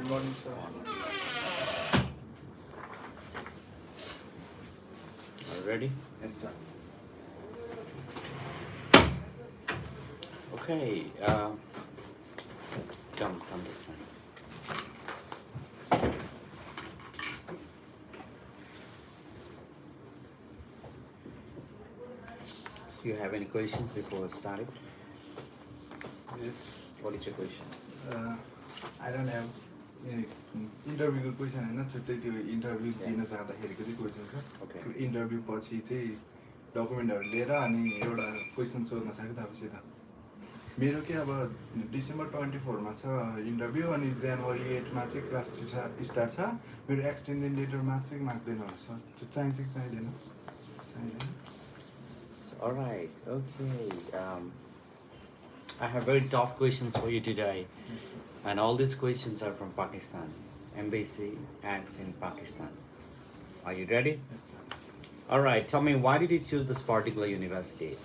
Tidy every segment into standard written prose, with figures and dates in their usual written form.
morning, sir. Are you ready? Yes, sir. Okay. Come this side. Do you have any questions before we start it? Yes. What is your question? I don't have इन्टरभ्यूको question होइन छुट्टै त्यो interview दिन जाँदाखेरिको चाहिँ question छ Okay. Interview पछि चाहिँ डकुमेन्टहरू लिएर अनि एउटा क्वेसन सोध्न सक्यो तपाईँसित मेरो के अब डिसेम्बर 24मा छ इन्टरभ्यू अनि जनवरी 8मा चाहिँ क्लास स्टार्ट छ मेरो एक्सटेन्डेड लेटर चाहिँ माग्दैन सर त्यो चाहिन्छ कि चाहिँदैन चाहिँदैन All right. Okay. I have very tough questions for you today, Yes, sir. and all these questions are from Pakistan. Embassy acts in Pakistan. Are you ready? Yes, sir. All right. Tell me, why did you choose this particular university?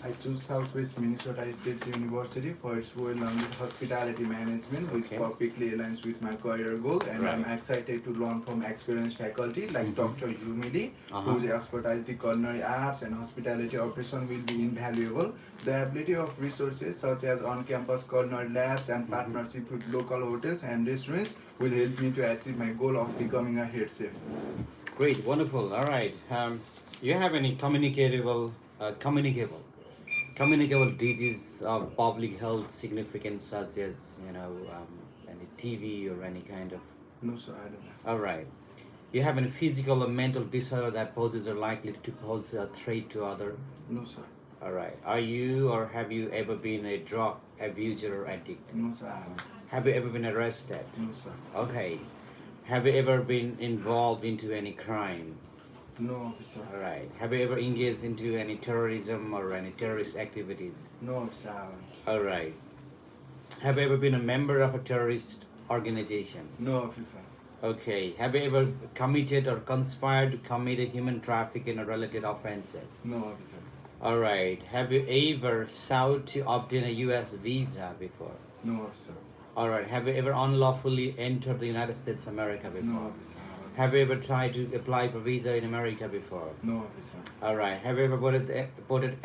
I choose Southwest Minnesota State University for its well-rounded hospitality management, which Okay. perfectly aligns with my career goal, and I'm Right. excited to learn from experienced faculty like Dr. Humili, whose expertise the culinary arts and hospitality operation will be invaluable. The ability of resources such as on-campus culinary labs and partnership with local hotels and restaurants will help me to achieve my goal of becoming a head chef. Great, wonderful. All right. You have any communicable disease of public health significance, such as any TB or any kind of? No, sir, I don't have. All right. You have any physical or mental disorder that poses or likely to pose a threat to other? No, sir. All right. Are you or have you ever been a drug abuser or addict? No, sir, I haven't. Have you ever been arrested? No, sir. Okay. Have you ever been involved into any crime? No, officer. All right. Have you ever engaged into any terrorism or any terrorist activities? No, officer, I haven't. All right. Have you ever been a member of a terrorist organization? No, officer. Okay. Have you ever committed or conspired to commit a human trafficking or related offenses? No, officer. All right. Have you ever sought to obtain a U.S. visa before? No, officer. All right. Have you ever unlawfully entered the United States of America No, before? officer. I haven't. Have you ever tried to apply for visa in America before? No, officer. All right. Have you ever voted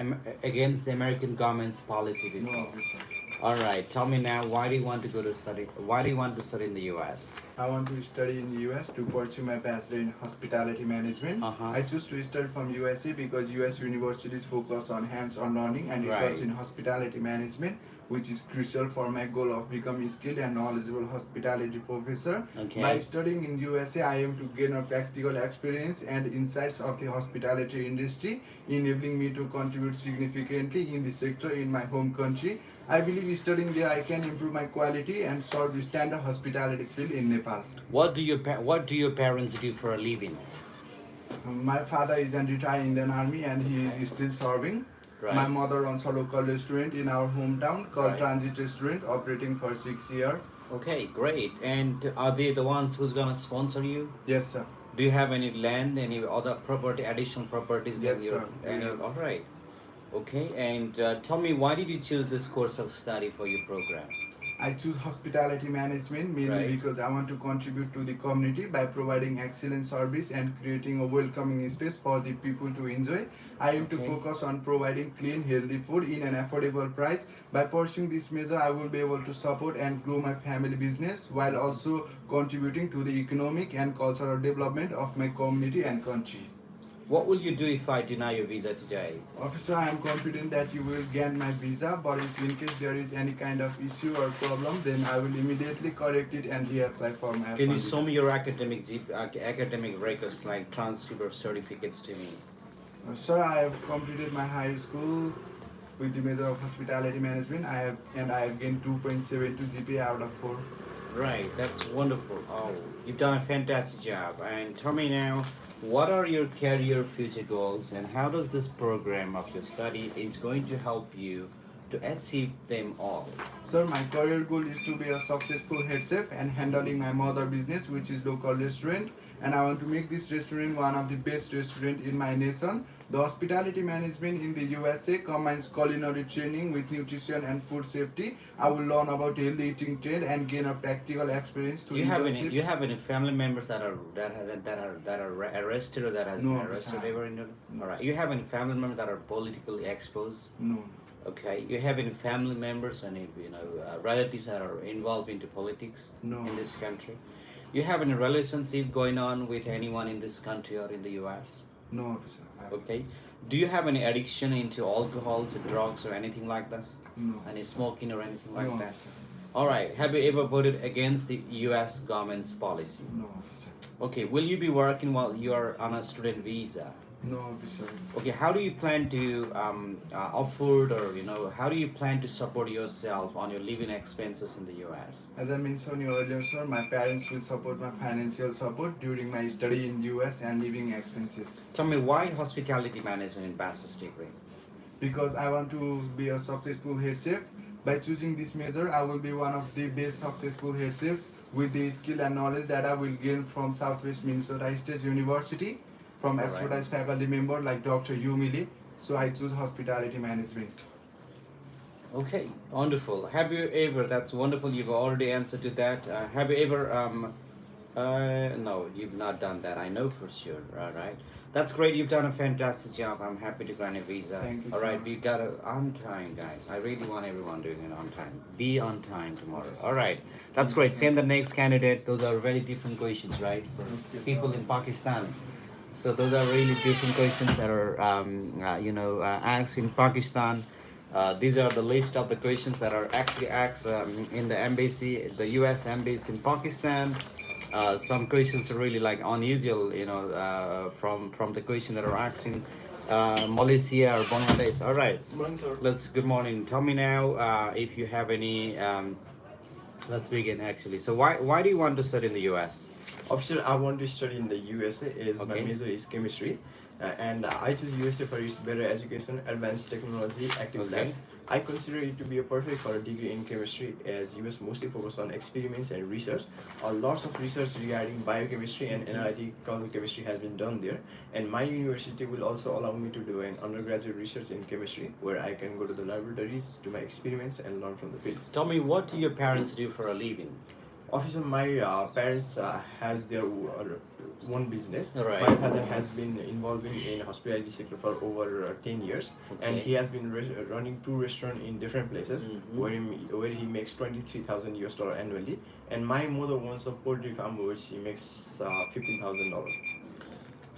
against the American government's policy No, before? officer. All right. Tell me now, why do you want to go to study? Why do you want to study in the U.S.? I want to study in the US to pursue my bachelor in hospitality management. I choose to study from USA because US universities focus on hands-on learning and research Right. in hospitality management, which is crucial for my goal of becoming skilled and knowledgeable hospitality professor. Okay. By studying in USA, I aim to gain a practical experience and insights of the hospitality industry, enabling me to contribute significantly in the sector in my home country. I believe studying there I can improve my quality and serve the standard hospitality field in Nepal. What do your parents do for a living? My father is a retired Indian Army and he is still serving. Right. My mother runs a local restaurant in our hometown called Right. Transit Restaurant, operating for 6 years. Okay, great. And are they the ones who's gonna sponsor you? Yes, sir. Do you have any land, any other property, additional properties? Yes, than your, sir. Any, Yeah. all right. Okay, and tell me, why did you choose this course of study for your program? I choose hospitality management mainly Right. because I want to contribute to the community by providing excellent service and creating a welcoming space for the people to enjoy. I aim to Okay. focus on providing clean, healthy food in an affordable price. By pursuing this measure, I will be able to support and grow my family business while also contributing to the economic and cultural development of my community and country. What will you do if I deny your visa today? Officer, I am confident that you will grant my visa, but if in case there is any kind of issue or problem, then I will immediately correct it and reapply for my Can you F1 show me your academic records, like transcript or certificates, to me? Sir, I have completed my high school with the major of hospitality management. I have gained 2.72 GPA out of 4. Right, that's wonderful. Oh, you've done a fantastic job. And tell me now, what are your career future goals, and how does this program of your study is going to help you to achieve them all? Sir, my career goal is to be a successful head chef and handling my mother business, which is local restaurant. And I want to make this restaurant one of the best restaurant in my nation. The hospitality management in the USA combines culinary training with nutrition and food safety. I will learn about healthy eating trade and gain a practical experience through internship. You have any family members that are arrested or that has No, been officer. arrested ever in your No, all right. officer. You have any family members that are politically exposed? No. Okay. You have any family members, any relatives that are involved into politics No. in this country? You have any relationship going on with anyone in this country or in the US? No, officer. Okay. Do you have any addiction into alcohols, drugs, or anything like this? No. Any smoking or anything like No, that? officer. All right. Have you ever voted against the US government's policy? No, officer. Okay. Will you be working while you are on a student visa? No, officer. Okay. How do you plan to afford, or how do you plan to support yourself on your living expenses in the US? As I mentioned earlier, sir, my parents will support my financial support during my study in US and living expenses. Tell me why hospitality management in bachelor's degree? Because I want to be a successful head chef. By choosing this major, I will be one of the best successful head chefs with the skill and knowledge that I will gain from Southwest Minnesota State University, from All right. expertise faculty member like Dr. Yumili. So I choose hospitality management. Okay, wonderful. Have you ever? That's wonderful. You've already answered to that. Have you ever? No, you've not done that. I know for sure. All right. That's great. You've done a fantastic job. I'm happy to grant a visa. Thank you, All right. sir. We got it on time, guys. I really want everyone doing it on time. Be on time tomorrow. Okay, sir. All right. That's great. Send the next candidate. Those are very different questions, right? For Okay, people in Pakistan. So those are really different questions that are, asked in Pakistan. These are the list of the questions that are actually asked in the embassy, the U.S. embassy in Pakistan. Some questions are really like unusual, from the question that are asked in Malaysia or Bangladesh. All right, Morning, sir. good morning. Tell me now if you have any. Let's begin actually. So why do you want to study in the U.S.? Officer, I want to study in the USA as my Okay. major is chemistry. And I choose USA for its better education, advanced technology, active Okay. labs. I consider it to be a perfect for a degree in chemistry as US mostly focus on experiments and research. Lots of research regarding biochemistry and analytical chemistry has been done there. And my university will also allow me to do an undergraduate research in chemistry where I can go to the laboratories, do my experiments and learn from the field. Tell me, what do your parents do for a living? Officer, my parents has their own business. Right. My father has been involving in hospitality sector for over 10 years, and Okay. he has been running 2 restaurants in different places Mhm. where he makes $23,000 annually. And my mother owns a poultry farm which she makes $15,000.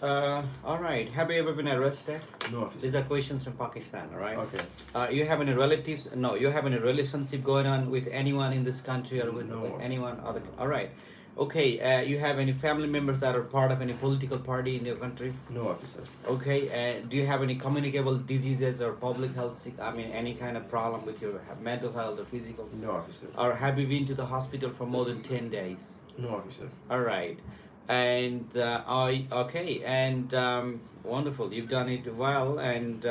All right. Have you ever been arrested? No, officer. These are questions from Pakistan, all right? Okay. You have any relatives? No, you have any relationship going on with anyone in this country or with, No. with anyone other? All right. Okay. You have any family members that are part of any political party in your country? No, officer. Okay. Do you have any communicable diseases or public health? Any kind of problem with your mental health or physical? No, officer. Or have you been to the hospital for more than 10 days? No, officer. All right. And wonderful. You've done it well. And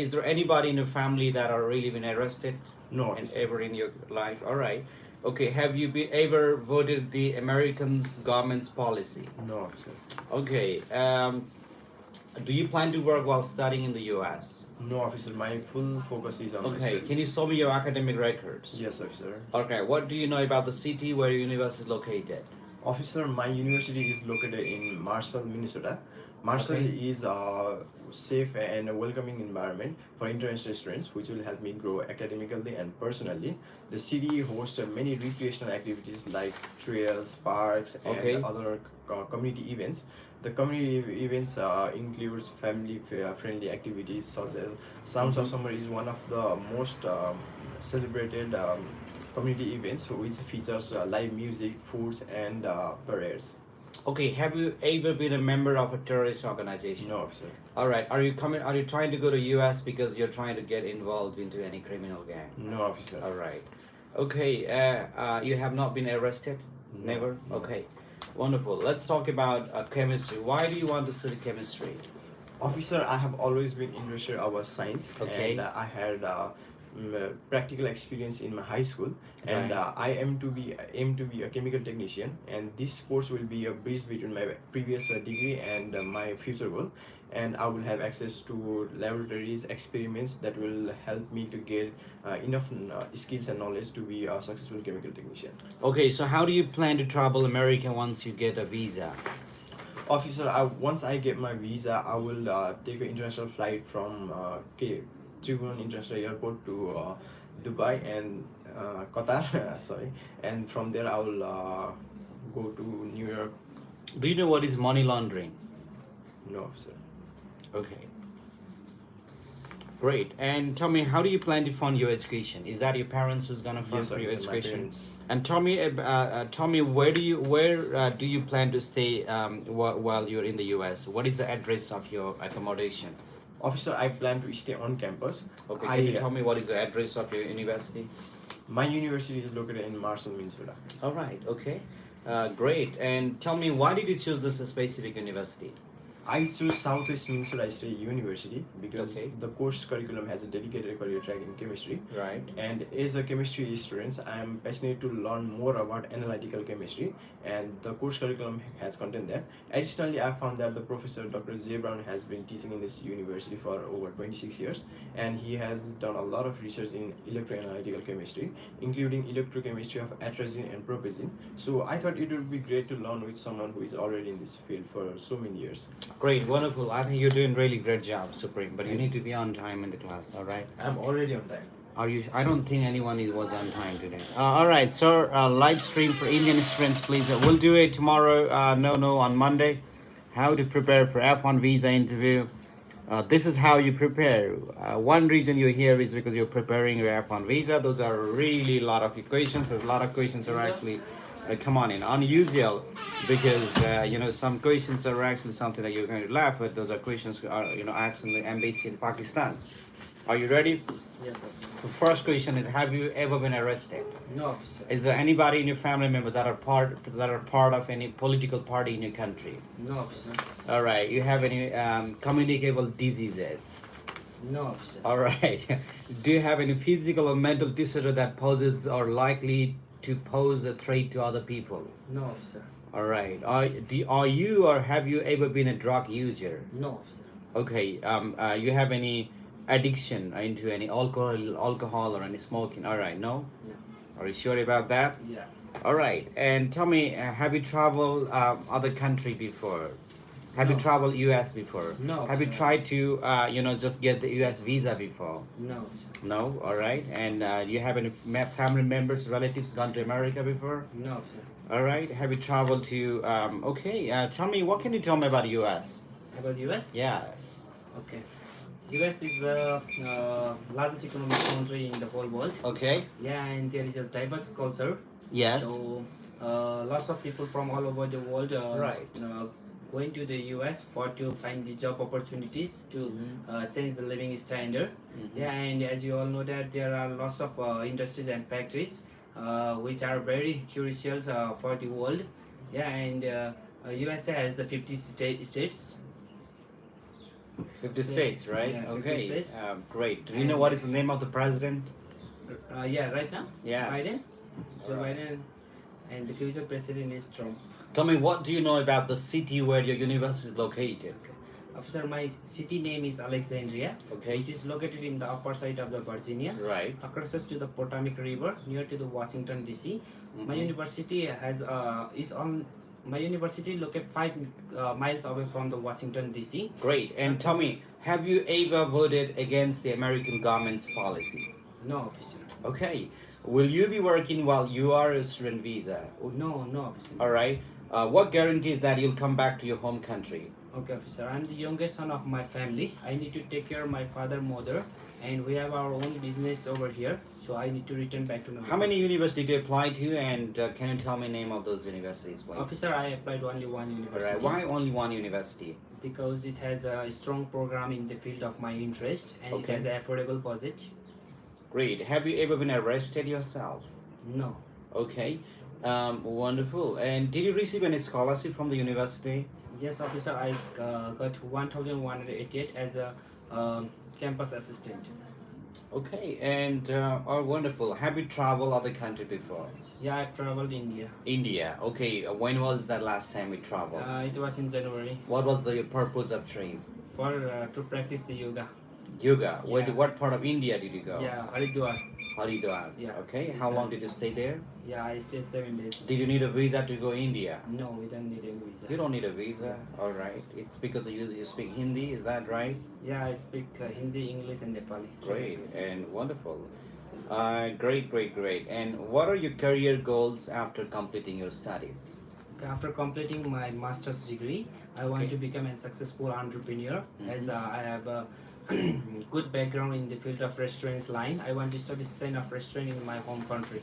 is there anybody in your family that are really been arrested No, and officer. ever in your life? All right. Okay. Have you been ever voted the Americans government's policy? No, officer. Okay. Do you plan to work while studying in the U.S.? No, officer. My full focus is on my Okay. study. Can you show me your academic records? Yes, officer. Okay. What do you know about the city where your university is located? Officer, my university is located in Marshall, Minnesota. Marshall Okay. is a safe and a welcoming environment for international students, which will help me grow academically and personally. The city hosts many recreational activities like trails, parks, and Okay. other community events. The community events includes family-friendly activities such as Sounds of Summer is one of the most celebrated community events which features live music, foods, and parades. Okay, have you ever been a member of a terrorist organization? No, officer. All right. Are you trying to go to US because you're trying to get involved into any criminal gang? No, officer. All right. Okay. You have not been arrested? No, Never? no. Okay. Wonderful. Let's talk about chemistry. Why do you want to study chemistry? Officer, I have always been interested about science, Okay. and I had practical experience in my high school, and Right. I aim to be a chemical technician, and this course will be a bridge between my previous degree and my future goal, and I will have access to laboratories, experiments that will help me to get enough skills and knowledge to be a successful chemical technician. Okay, so how do you plan to travel America once you get a visa? Officer, once I get my visa, I will take an international flight from Tribhuvan International Airport to Dubai and Qatar. Sorry, and from there I will go to New York. Do you know what is money laundering? No, officer. Okay. Great. And tell me, how do you plan to fund your education? Is that your parents who's gonna fund Yes, for your officer, my education? parents. And tell me, where do you plan to stay while you're in the U.S.? What is the address of your accommodation? Officer, I plan to stay on campus. Okay, can you tell me what is the address of your university? My university is located in Marshall, Minnesota. All right. Okay. Great. And tell me, why did you choose this specific university? I chose Southwest Minnesota State University because Okay. the course curriculum has a dedicated career track in chemistry. Right. And as a chemistry student, I am passionate to learn more about analytical chemistry, and the course curriculum has content that. Additionally, I found that the professor Dr. J. Brown has been teaching in this university for over 26 years, and he has done a lot of research in electroanalytical chemistry, including electrochemistry of atrazine and propazine. So I thought it would be great to learn with someone who is already in this field for so many years. Great. Wonderful. I think you're doing really great job, Supreme. But you need to be on time in the class. All right. I'm already on time. Are you? I don't think anyone was on time today. All right, sir. Live stream for Indian students, please. We'll do it tomorrow. No, on Monday. How to prepare for F1 visa interview. This is how you prepare. One reason you're here is because you're preparing your F1 visa. Those are really a lot of questions. A lot of questions are actually, come on in, unusual, because some questions are actually something that you're going to laugh at. Those are questions are asked in the embassy in Pakistan. Are you ready? Yes, sir. The first question is: have you ever been arrested? No, officer. Is there anybody in your family member that are part of any political party in your country? No, officer. All right. You have any communicable diseases? No, officer. All right. Do you have any physical or mental disorder that poses or likely to pose a threat to other people? No, officer. All right. Are you or have you ever been a drug user? No, officer. Okay. You have any addiction into any alcohol or any smoking? All right. No. No. Are you sure about that? Yeah. All right. And tell me, have you traveled other country before? Have you No. traveled U.S. before? No, Have you sir. tried to just get the U.S. visa before? No, officer. No. All right. And you have any family members, relatives gone to America before? No, officer. All right. Have you traveled to? Okay. Tell me, what can you tell me about U.S.? About US? Yes. Okay. US is the largest economic country in the whole world. Okay. Yeah, and there is a diverse culture. Yes. So lots of people from all over the world Right. Going to the US for to find the job opportunities to change the living standard. Mhm. Yeah, and as you all know that there are lots of industries and factories which are very crucial for the world. Yeah, and USA has the 50 states. 50 states, right? Yeah, 50 okay. states. Great. Do you know what is the name of the president? Yeah, right now. Yes. Biden. Joe Alright. Biden, and the future president is Trump. Tell me, what do you know about the city where your university is located? Officer, my city name is Alexandria, Okay. which is located in the upper side of the Virginia, Right. across to the Potomac River, near to the Washington D.C. My Mhm. university my university located 5 miles away from the Washington D.C. Great. And tell me, have you ever voted against the American government's policy? No, officer. Okay. Will you be working while you are a student visa? No, officer. All right. What guarantees that you'll come back to your home country? Okay, officer. I'm the youngest son of my family. I need to take care of my father, mother, and we have our own business over here. So I need to return back to my. How many universities did you apply to, and can you tell me the name of those universities, please? Officer, I applied to only one All university. right. Why only one university? Because it has a strong program in the field of my interest, and Okay. it has an affordable budget. Great. Have you ever been arrested yourself? No. Okay. Wonderful. And did you receive any scholarship from the university? Yes, officer, I got 1,188 as a campus assistant. Okay, and oh, wonderful. Have you traveled other country before? Yeah, I've traveled India. India. Okay, when was that last time we traveled? It was in January What was the purpose of trip? for to practice the yoga. Yoga. Where, Yeah. what part of India did you go? Yeah, Haridwar. Haridwar. Yeah. Okay, It's how long the- did you stay there? Yeah, I stayed 7 days. Did you need a visa to go India? No, we don't need any visa. You don't need a visa. All right. It's because you speak Hindi. Is that right? Yeah, I speak Hindi, English, and Nepali. Great and wonderful. Great. And what are your career goals after completing your studies? After completing my master's degree, I want Okay. to become a successful entrepreneur as Mhm. I have a good background in the field of restaurants line. I want to establish a chain of restaurant in my home country.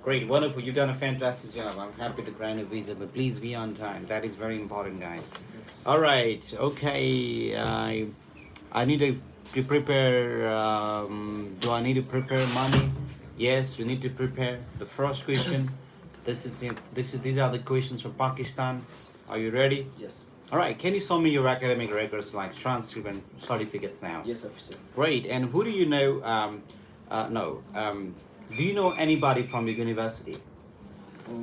Great, wonderful. You've done a fantastic job. I'm happy to grant a visa, but please be on time. That is very important, guys. All right. Okay. I need to prepare. Do I need to prepare money? Yes, you need to prepare. The first question. These are the questions from Pakistan. Are you ready? Yes. All right. Can you show me your academic records like transcript and certificates now? Yes, officer. Great. And who do you know? No. Do you know anybody from the university?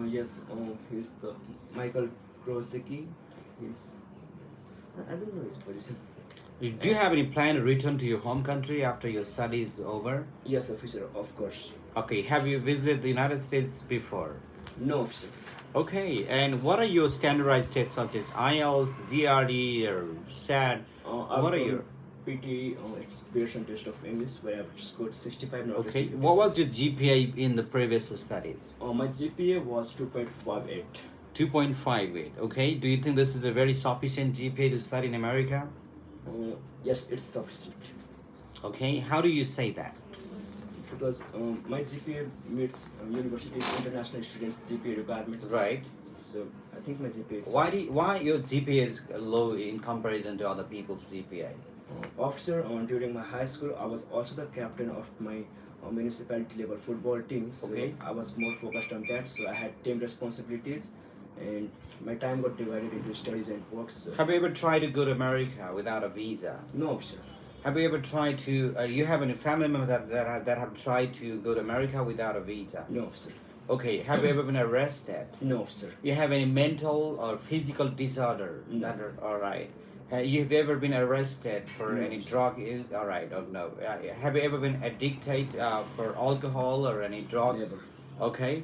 Yes. He's the Michael Krosicki. He's. I don't know his position. Do you have any plan to return to your home country after your studies over? Yes, officer. Of course. Okay. Have you visited the United States before? No, officer. Okay. And what are your standardized tests such as IELTS, ZRD, or SAT? I've What are done your PT? It's Pearson test of English where I've scored 65. Not okay? 50. What was your GPA in the previous studies? My GPA was 2.58. 2.58. Okay. Do you think this is a very sufficient GPA to study in America? Yes, it's sufficient Okay. How do you say that? because my GPA meets university international students' GPA requirements. Right. So I think my GPA is Why your GPA is low in comparison to other people's GPA? Officer, during my high school, I was also the captain of my municipality level football team. So Okay. I was more focused on that. So I had team responsibilities, and my time got divided into studies and work. So Have you ever tried to go to America without a visa? no, officer. Have you ever tried to? You have any family members that have tried to go to America without a visa? No, officer. Okay. Have you ever been arrested? No, officer. You have any mental or physical disorder? No. That are all right. You've ever been arrested for No, any sir. drug use? All right. Oh no. Have you ever been addicted for alcohol or any drug? Never. Okay.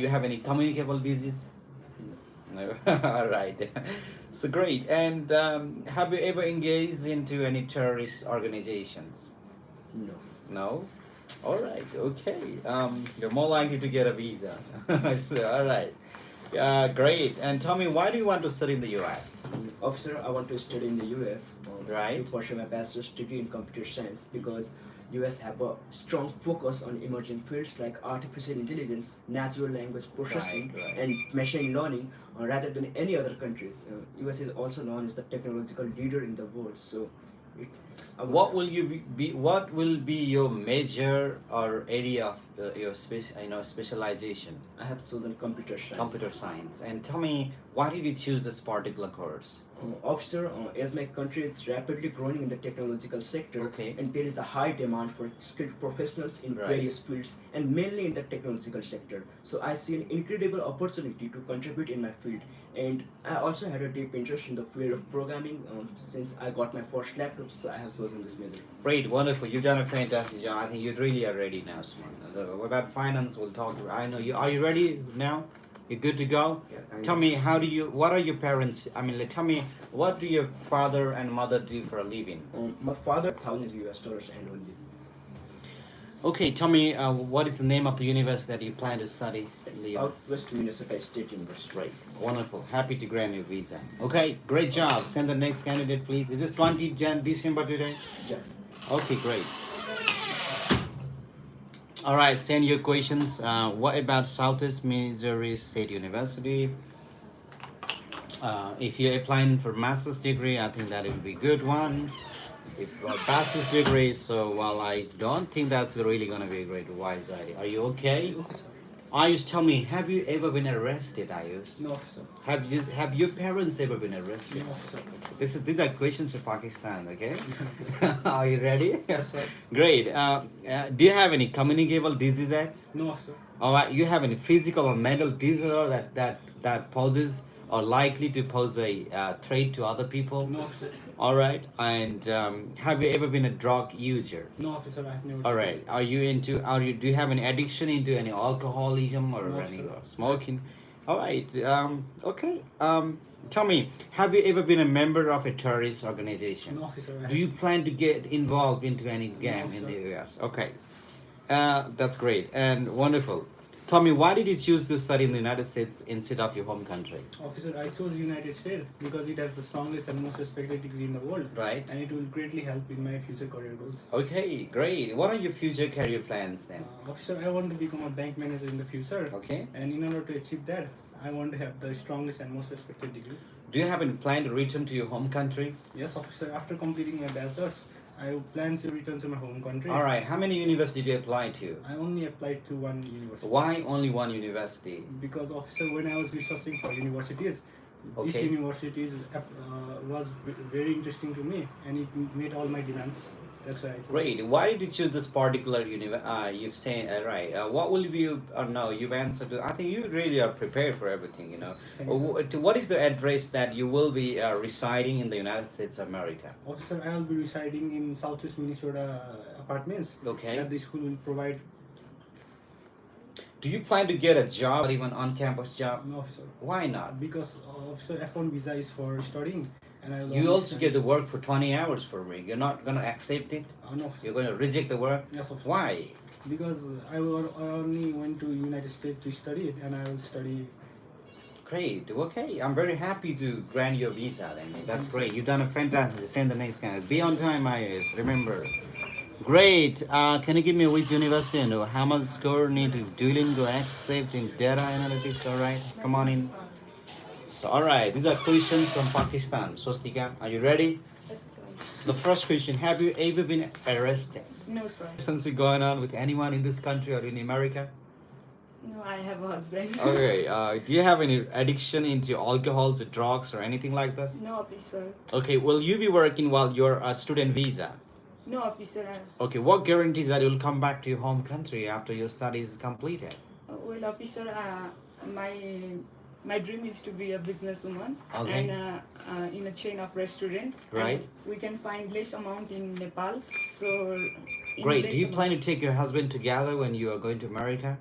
You have any communicable disease? No. All right. So great. And have you ever engaged into any terrorist organizations? No. No. All right. Okay. You're more likely to get a visa. So, all right. Great. And tell me, why do you want to study in the U.S.? Officer, I want to study in the US Right. to pursue my bachelor's degree in computer science because US have a strong focus on emerging fields like artificial intelligence, natural language processing, Right. and machine learning rather than any other countries. US is also known as the technological leader in the world. So, it, I What want- will you be? What will be your major or area of your specialization? I have chosen computer science. Computer science. And tell me, why did you choose this particular course? Officer, as my country is rapidly growing in the technological sector, Okay. and there is a high demand for skilled professionals in Right. various fields and mainly in the technological sector. So I see an incredible opportunity to contribute in my field, and I also had a deep interest in the field of programming since I got my first laptop. So I have chosen this major. Great, wonderful. You've done a fantastic job. I think you really are ready now, Smart. So about finance, we'll talk. I know you. Are you ready now? You good to go? Yeah, Tell me, what are your parents? I mean, tell me, what do your father and mother do for a living? My father, $1,000 annually. Okay, tell me, what is the name of the university that you plan to study? in It's the Southwest Minnesota State University. Great, wonderful. Happy to grant you visa. Okay, great job. Send the next candidate, please. Is this 20 December today? Yeah. Okay, great. All right, send your questions. What about Southeast Missouri State University? If you're applying for master's degree, I think that would be a good one. If bachelor's degree, so well, I don't think that's really gonna be a great wise idea. Are you okay? Ayush, tell me, have you ever been arrested, Ayush? No, officer. Have your parents ever been arrested? No, officer. These are questions for Pakistan, okay? Are you ready? Yes, sir. Great. Do you have any communicable diseases? No, officer. All right. You have any physical or mental disorder that poses or likely to pose a threat to other people? No, officer. All right. And have you ever been a drug user? No, officer. I have never. All right. Do you have any addiction into any alcoholism or No, any sir. smoking? All right. Okay. Tell me, have you ever been a member of a terrorist organization? No, officer. I Do you plan to get involved into any gang No, in sir. the US? Okay. That's great and wonderful. Tell me, why did you choose to study in the United States instead of your home country? Officer, I chose United States because it has the strongest and most respected degree in the world. Right. And it will greatly help in my future career goals. Okay, great. What are your future career plans then? Officer, I want to become a bank manager in the future. Okay. And in order to achieve that, I want to have the strongest and most respected degree. Do you have any plan to return to your home country? Yes, officer. After completing my bachelor's, I plan to return to my home country. All right. How many universities did you apply to? I only applied to one university. Why only one university? Because, officer, when I was researching for universities, this Okay. university was very interesting to me, and it made all my demands. That's why I chose. Great. Why did you choose this particular you've said right. What will be no? You've answered. I think you really are prepared for everything. You know. Thank you, sir. What is the address that you will be residing in the United States of America? Officer, I will be residing in Southwest Minnesota apartments Okay. that the school will provide. Do you plan to get a job or even on-campus job? No, officer. Why not? Because officer F1 visa is for studying, and I will You only also study- get to work for 20 hours per week. You're not gonna accept it. No, officer. You're gonna reject the work. Yes, officer. Why? Because I only went to United States to study, and I will study. Great. Okay. I'm very happy to grant your visa. Then that's great. You've done a fantastic. Send the next candidate. Be on time, IS. Remember. Great. Can you give me which university and how much score need to Duolingo accept in data analytics? All right. Come on in. So, all right. These are questions from Pakistan. Swastika, are you ready? Yes, sir. The first question: have you ever been arrested? No, sir. Something going on with anyone in this country or in America? No, I have a husband. Okay. Do you have any addiction into alcohols or drugs or anything like this? No, officer. Okay. Will you be working while you're a student visa? No, officer. Okay. What guarantees that you'll come back to your home country after your studies completed? Well, officer, my dream is to be a businesswoman Okay. and in a chain of restaurant. Right. And we can find less amount in Nepal. So. in Great. less Do you amount- plan to take your husband together when you are going to America?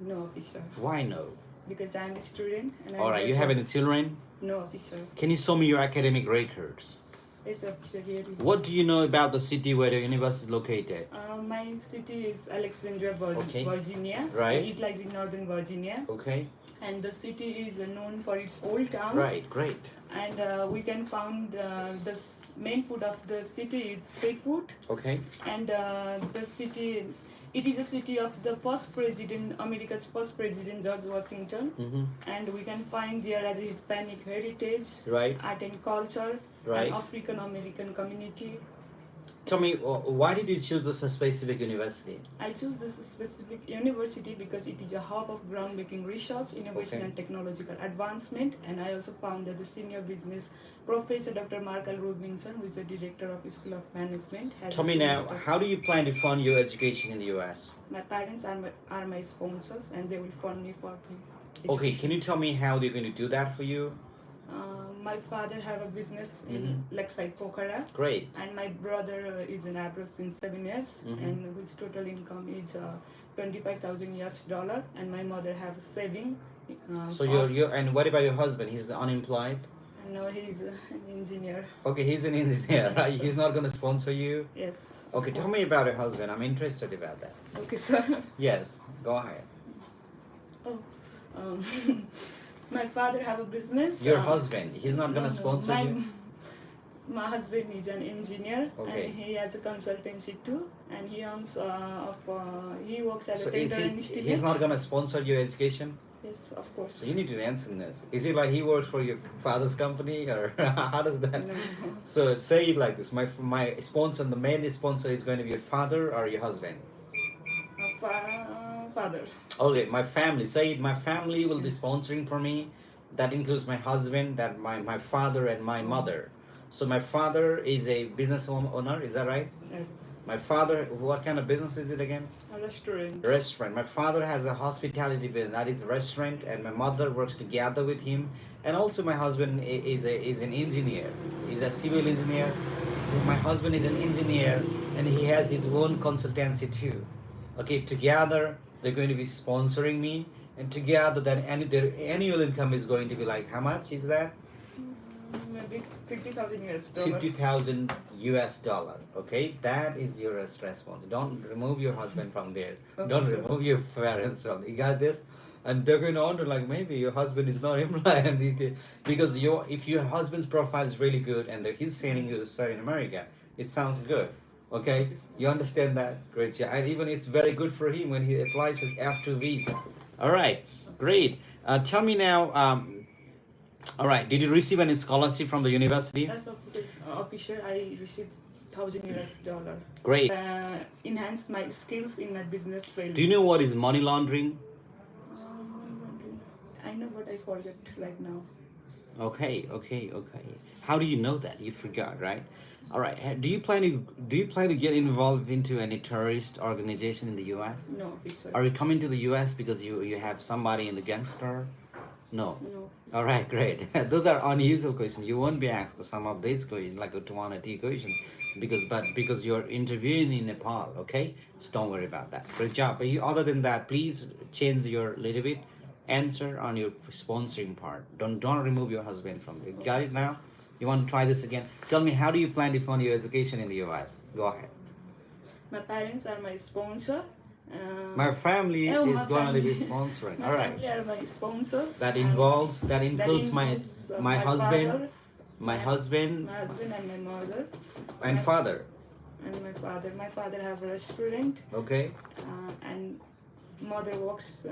No, officer. Why no? Because I'm a student. And All right. You have any children? No, officer. Can you show me your academic records? Yes, officer. Here. it is. What do you know about the city where the university is located? My city is Alexandria, Okay. Virginia. Right. It lies in northern Virginia. Okay. And the city is known for its old town. Right. Great. And we can find the main food of the city is seafood. Okay. And the city, it is a city of the first president, America's first president, George Washington. Mm-hmm. And we can find there as a Hispanic heritage, Right. art and culture, Right. and African American community. Tell me, why did you choose this specific university? I choose this specific university because it is a hub of groundbreaking research, innovation, Okay. and technological advancement. And I also found that the senior business professor, Dr. Markel Robinson, who is the director of School of Management, has Tell a me now, semester. how do you plan to fund your education in the U.S.? My parents are my sponsors, and they will fund me for the Okay, education. can you tell me how they're going to do that for you? My father have a business in Mhm. Lakeside, Pokhara. Great. And my brother is in abroad since 7 years, Mhm. and his total income is $25,000 US, and my mother have saving. So you're and what about your husband? He's unemployed. No, he's an engineer. Okay, he's an engineer, right? He's not going to sponsor you. Yes. Okay, tell me about your husband. I'm interested about that. Okay, sir. Yes, go ahead. Oh, my father have a business. Your husband, he's not no, going no, to sponsor my, you. My husband is an engineer, Okay. and he has a consultancy too, and he owns he works at So a tender is institute. he's not going to sponsor your education? Yes, of course. So you need to answer this. Is it like he works for your father's company, or how does that? No. So say it like this: my sponsor, the main sponsor is going to be your father or your husband. father. Okay, my family. Say my family will be sponsoring for me. That includes my husband, that my father and my mother. So my father is a business owner. Is that right? Yes. My father, what kind of business is it again? A restaurant. Restaurant. My father has a hospitality business, that is restaurant, and my mother works together with him. And also my husband is an engineer. He's a civil engineer. My husband is an engineer, and he has his own consultancy too. Okay, together they're going to be sponsoring me, and together then their annual income is going to be like, how much is that? Maybe 50,000 US dollar. 50,000 US dollar. Okay, that is your response. Don't remove your husband from there. Okay, Don't sir. remove your parents from. You got this? And they're going to wonder like maybe your husband is not employed because if your husband's profile is really good and he's sending you to study in America, it sounds good. Okay, you understand that? Great job. And even it's very good for him when he applies for F2 visa. All right, great. Tell me now. All right. Did you receive any scholarship from the university? As of the official, I received 1,000 US dollar. Great. Enhance my skills in my business field. Do you know what is money laundering? I know, but I forget right now. Okay. How do you know that? You forgot, right? All right. Do you plan to get involved into any terrorist organization in the U.S.? No, officer. Are you coming to the U.S. because you have somebody in the gangster? No. No. All right, great. Those are unusual questions. You won't be asked some of these questions, like a 200 question, because you're interviewing in Nepal, okay? So don't worry about that. Great job. But other than that, please change your little bit answer on your sponsoring part. Don't remove your husband from it. Got it now? You want to try this again? Tell me, how do you plan to fund your education in the U.S.? Go ahead. My parents are my sponsor. My family Oh, is my going to be family. sponsoring. My All right. family are my sponsors. That and includes that my includes, my husband, father, my husband, my husband and my mother, and my- father. and my father. My father have a restaurant, Okay. and mother works.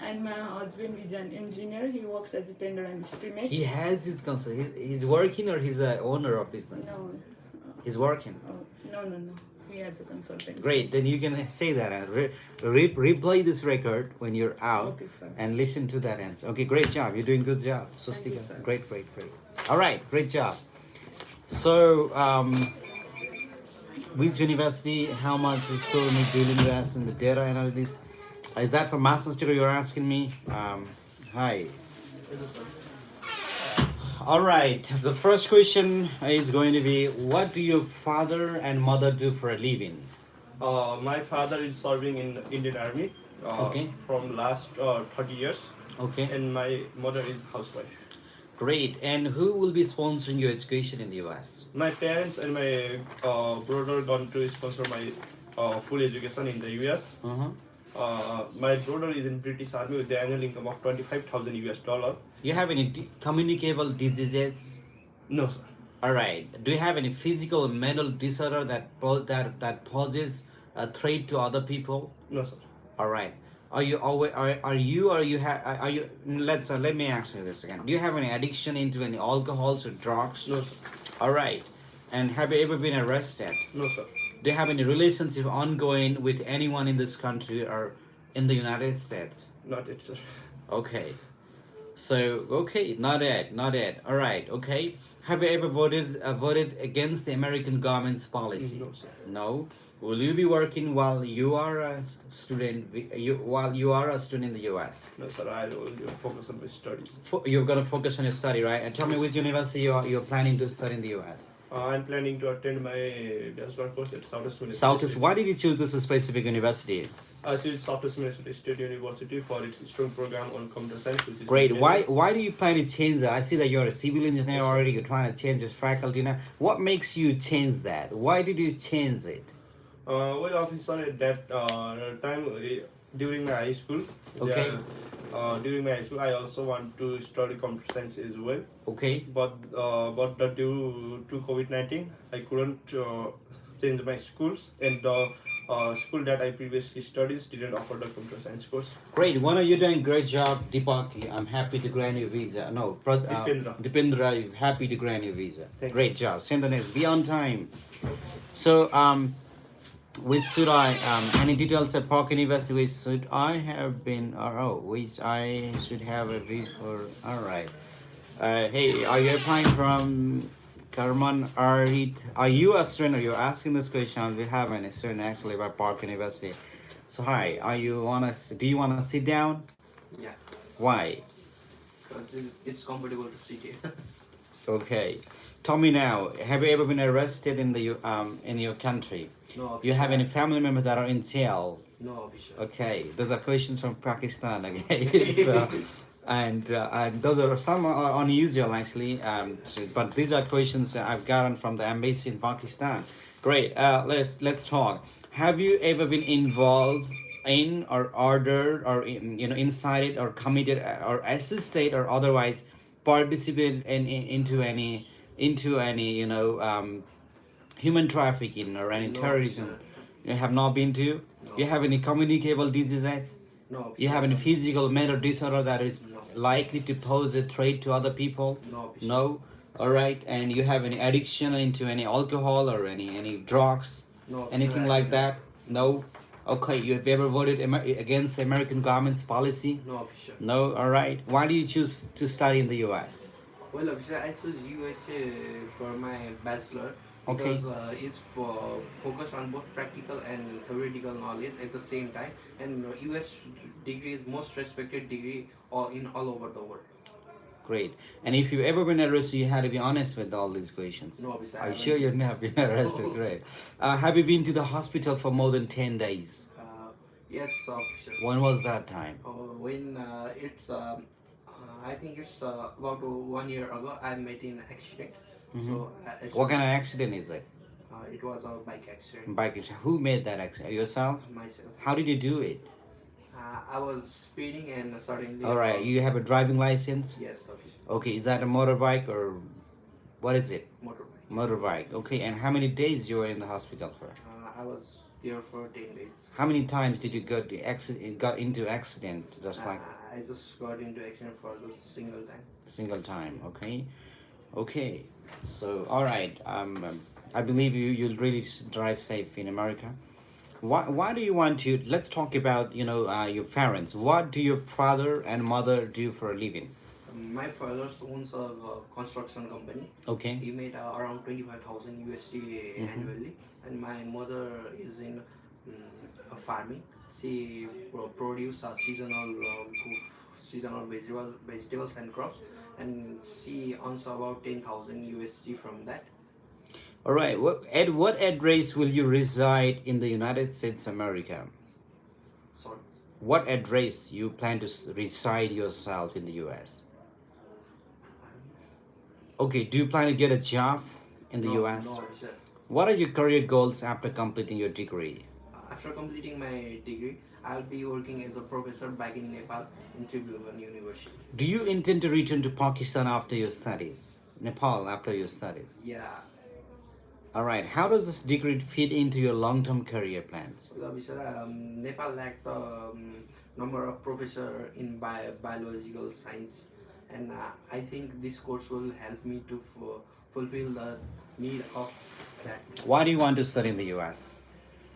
And my husband is an engineer. He works as a tender and estimate. He has his consult. He's working, or he's a owner of business. No, He's working. no. He has a consultant. Great. Then you can say that and replay this record when you're out Okay, sir. and listen to that answer. Okay. Great job. You're doing good job. Thank you, Swastika. sir. Great. All right. Great job. So, which university? How much the school need to invest in the data analytics? Is that for master's degree you're asking me? Hi. All right. The first question is going to be, what do your father and mother do for a living? My father is serving in Indian Army Okay. from last 30 years, Okay. and my mother is housewife. Great. And who will be sponsoring your education in the US? My parents and my brother going to sponsor my full education in the US. Uh-huh. My brother is in British Army with the annual income of 25,000 US dollar. You have any communicable diseases? No, sir. All right. Do you have any physical or mental disorder that poses a threat to other people? No, sir. All right. Are you always are you let me ask you this again. Do you have any addiction into any alcohols or drugs? No, sir. All right. And have you ever been arrested? No, sir. Do you have any relationship ongoing with anyone in this country or in the United States? Not it, sir. Okay. So okay, not yet. All right. Okay. Have you ever voted against the American government's policy? No, sir. No. Will you be working while you are a student? While you are a student in the U.S. No, sir. I will focus on my studies. You're gonna focus on your study, right? And tell me which university you're planning to study in the U.S. I'm planning to attend my bachelor course at Southwest University. Southeast. Why did you choose this specific university? I choose Southwest Minnesota State University for its strong program on computer science, which is Great. very- Why do you plan to change that? I see that you're a civil engineer already. You're trying to change your faculty now. What makes you change that? Why did you change it? Well, officer, at that time during my high school. Okay. During my high school, I also want to study computer science as well. Okay. But due to COVID-19, I couldn't change my schools, and the school that I previously studied didn't offer the computer science course. Great. One of you doing great job, Deepak. I'm happy to grant your visa. No, Dipendra, I'm happy to grant your visa. Thank you. Great job. Send the next. Be on time. So which should I any details at Park University which should I have been or which I should have a before. All right. Hey, are you applying from Karman Arit? Are you a student? You're asking this question. We have an student actually by Park University. So hi, are you do you wanna sit down? Yeah, Why? because it's comfortable to sit here. Okay. Tell me now, have you ever been arrested in your country? No, You have officer. any family members that are in jail? No, officer. Okay, those are questions from Pakistan. Okay, so and those are some are unusual actually. But these are questions that I've gotten from the embassy in Pakistan. Great. Let's talk. Have you ever been involved in or ordered or incited or committed or assisted or otherwise participated into any human trafficking or any No, terrorism? officer. You have not been to? No. You have any communicable diseases? No, officer. You have any physical mental disorder that is No. likely to pose a threat to other people? No, officer. No. All right. And you have any addiction into any alcohol or any drugs? No, officer, Anything I like think- that? No. Okay. You have ever voted against the American government's policy? No, officer. No. All right. Why do you choose to study in the U.S.? Well, officer, I chose USA for my bachelor Okay. because it's for focus on both practical and theoretical knowledge at the same time. And US degree is most respected degree all over the world. Great. And if you've ever been arrested, you had to be honest with all these questions. No, officer. Are you sure you've never been arrested? Great. Have you been to the hospital for more than 10 days? Yes, officer. When was that time? When I think it's about 1 year ago, I met in accident. So What kind of accident is it? it was a bike accident. Bike accident. Who made that accident? Yourself? Myself. How did you do it? I was speeding and suddenly. All right. You have a driving license? Yes, officer. Okay. Is that a motorbike or what is it? Motorbike. Motorbike. Okay. And how many days you were in the hospital for? I was there for 10 days. How many times did you got into accident? Just like I just got into accident for the single time. single time. Okay. Okay. So all right. I believe you'll really drive safe in America. Why do you want to? Let's talk about your parents. What do your father and mother do for a living? My father owns a construction company. Okay. He made around 25,000 USD annually, and my mother is in farming. She produce seasonal vegetables and crops, and she earns about 10,000 USD from that. All right. At what address will you reside in the United States America? Sorry. What address you plan to reside yourself in the U.S.? Okay. Do you plan to get a job in the U.S.? No, sir. What are your career goals after completing your degree? After completing my degree, I'll be working as a professor back in Nepal in Tribhuvan University. Do you intend to return to Pakistan after your studies? Nepal after your studies? Yeah. All right. How does this degree fit into your long-term career plans? Well, sir, Nepal lacked the number of professor in biological science, and I think this course will help me to fulfill the need of that. Why do you want to study in the U.S.?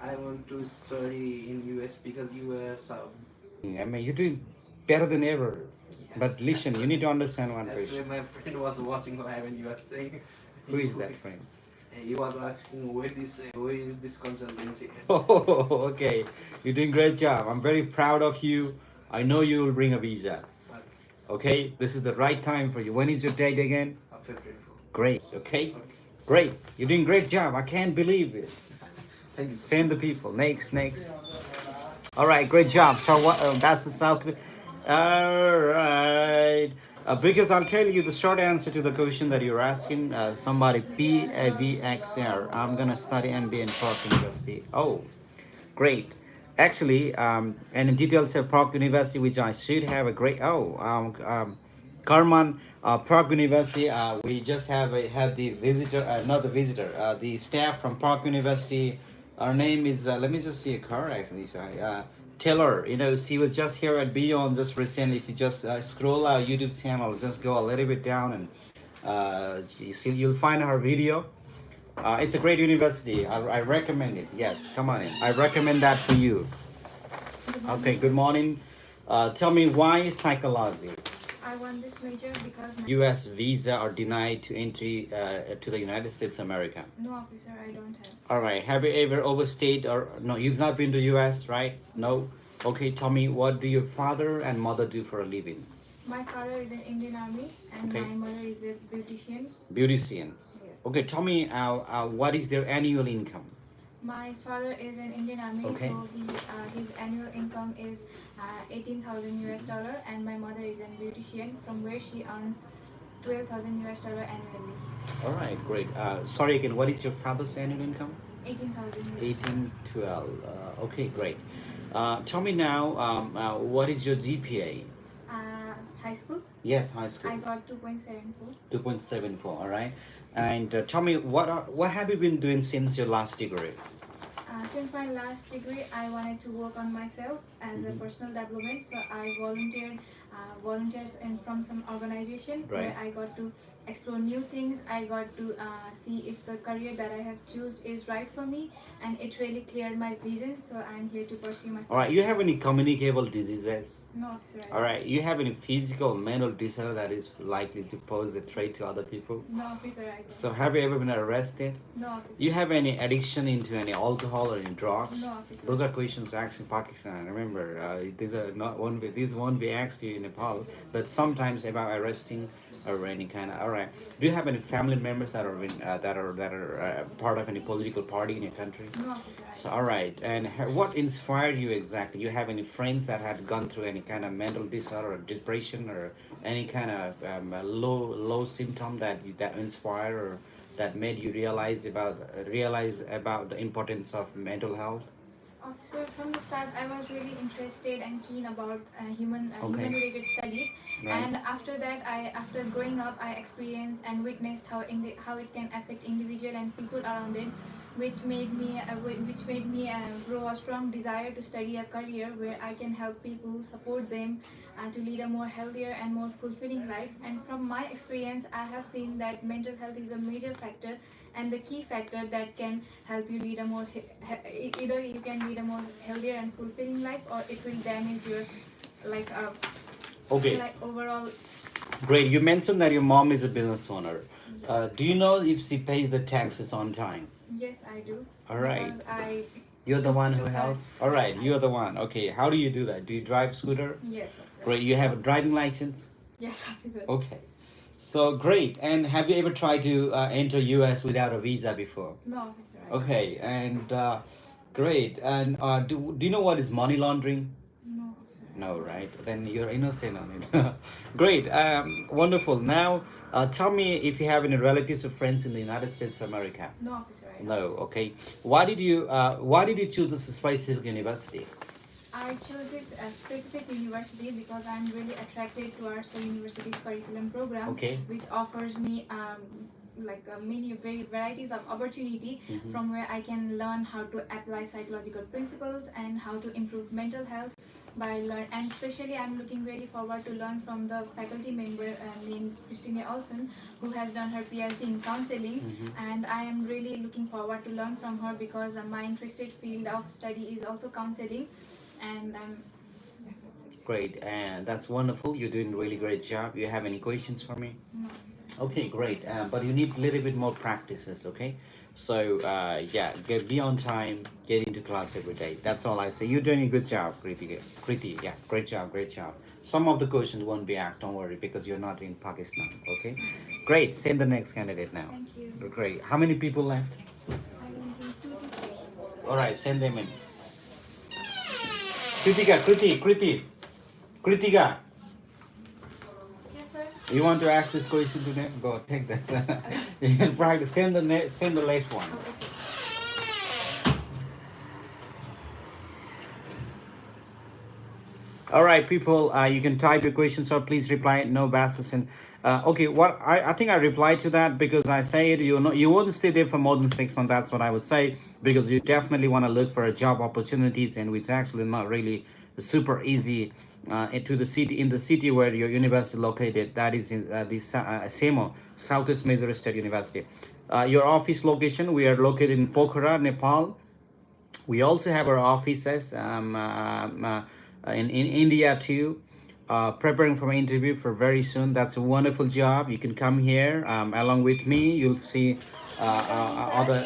I want to study in US because US. I mean, you're doing better than ever. But listen, you need to understand one That's question. where my friend was watching live and you were saying. Who is that friend? He was asking where is this consultancy? Oh, okay. You're doing great job. I'm very proud of you. I know you will bring a visa. Okay, this is the right time for you. When is your date again? February 4. Great. Okay, great. You're doing great job. I can't believe it. Thank you. Send the people. Next. All right, great job. So what? That's the South. All right. Because I'll tell you the short answer to the question that you're asking. Somebody PAVXR. I'm gonna study MBA in Park University. Oh, great. Actually, and in details of Park University, which I should have a great. Karman, Park University. We just had the visitor, not the visitor, the staff from Park University. Our name is. Let me just see a car actually. Sorry. Taylor, she was just here at Beyond just recently. If you just scroll our YouTube channel, just go a little bit down and you'll find her video. It's a great university. I recommend it. Yes, come on in. I recommend that for you. Okay, good morning. Tell me why psychology? I want this major because my U.S. visa are denied to entry to the United States of America. no officer I don't have. All right. Have you ever overstayed or no? You've not been to U.S., right? No. Okay. Tell me, what do your father and mother do for a living? My father is in Indian Army and Okay. my mother is a beautician. Beautician. Yes. Okay. Tell me, what is their annual income? My father is in Indian Army, Okay. so his annual income is 18,000 US dollar, and my mother is a beautician from where she earns 12,000 US dollar annually. All right. Great. Sorry again. What is your father's annual income? 18,000. 18, 12. Okay. Great. Tell me now, what is your GPA? High school, Yes, high school. I got 2.74. 2.74. All right. And tell me, what have you been doing since your last degree? Since my last degree, I wanted to work on myself as a personal development. So I volunteers in from some organization Right. where I got to explore new things. I got to see if the career that I have choose is right for me, and it really cleared my vision. So I'm here to pursue my. All right. You have any communicable diseases? No, officer. All right. You have any physical, mental disorder that is likely to pose a threat to other people? No, officer. I don't. So, have you ever been arrested? No, officer. You have any addiction into any alcohol or any drugs? No, officer. Those are questions asked in Pakistan. Remember, these are not one. These won't be asked you in Nepal, but sometimes about arresting or any kind of. All right. Do you have any family members that are part of any political party in your country? No, officer. I So, all right. And what inspired you exactly? You have any friends that had gone through any kind of mental disorder or depression or any kind of low symptom that inspire or that made you realize about the importance of mental health? Officer, from the start, I was really interested and keen about human Okay. related studies, Right. and after that, after growing up, I experienced and witnessed how it can affect individual and people around it, which made me grow a strong desire to study a career where I can help people, support them, to lead a more healthier and more fulfilling life. And from my experience, I have seen that mental health is a major factor and the key factor that can help you lead a more either you can lead a more healthier and fulfilling life, or it will damage your like Okay. like overall. Great. You mentioned that your mom is a business owner. Do you know if she pays the taxes on time? Yes, I do. All right. Because You're the one who Okay. helps? All right. You're the one. Okay. How do you do that? Do you drive scooter? yes, officer. Great. You have a driving license? Yes, officer. Okay. So great. And have you ever tried to enter US without a visa before? No, officer. I Okay. And great. And do you know what is money laundering? No, officer. No, right? Then you're innocent on it. Great. Wonderful. Now, tell me if you have any relatives or friends in the United States of America. No, officer. I No. Okay. Why did you choose this specific university? I chose this specific university because I'm really attracted towards the university's curriculum program, Okay. which offers me many varieties of opportunity Mhm. from where I can learn how to apply psychological principles and how to improve mental health and especially I'm looking really forward to learn from the faculty member named Christina Olson, who has done her PhD in counseling, Mhm. and I am really looking forward to learn from her because my interested field of study is also counseling, and yeah, that's it. Great. And that's wonderful. You're doing a really great job. You have any questions for me? No, sir. Okay, great. But you need a little bit more practices, okay? So, yeah, be on time, get into class every day. That's all I say. You're doing a good job, Kriti. Kriti, yeah, great job, great job. Some of the questions won't be asked, don't worry, because you're not in Pakistan, okay? Great. Send the next candidate now. Thank you. Great. How many people left? I will do 2 to 3. All right, send them in. Kritika. Yes, sir. You want to ask this question to them? Go, take this. You can practice. Send the left one. Okay. All right, people, you can type your questions or please reply. No basses and okay. What I think I replied to that because I said you won't stay there for more than 6 months. That's what I would say because you definitely want to look for a job opportunities and it's actually not really super easy into the city where your university located. That is in the SEMO, Southeast Missouri State University. your office location. We are located in Pokhara, Nepal. We also have our offices in India too. Preparing for my interview for very soon. That's a wonderful job. You can come here along with me. You'll see other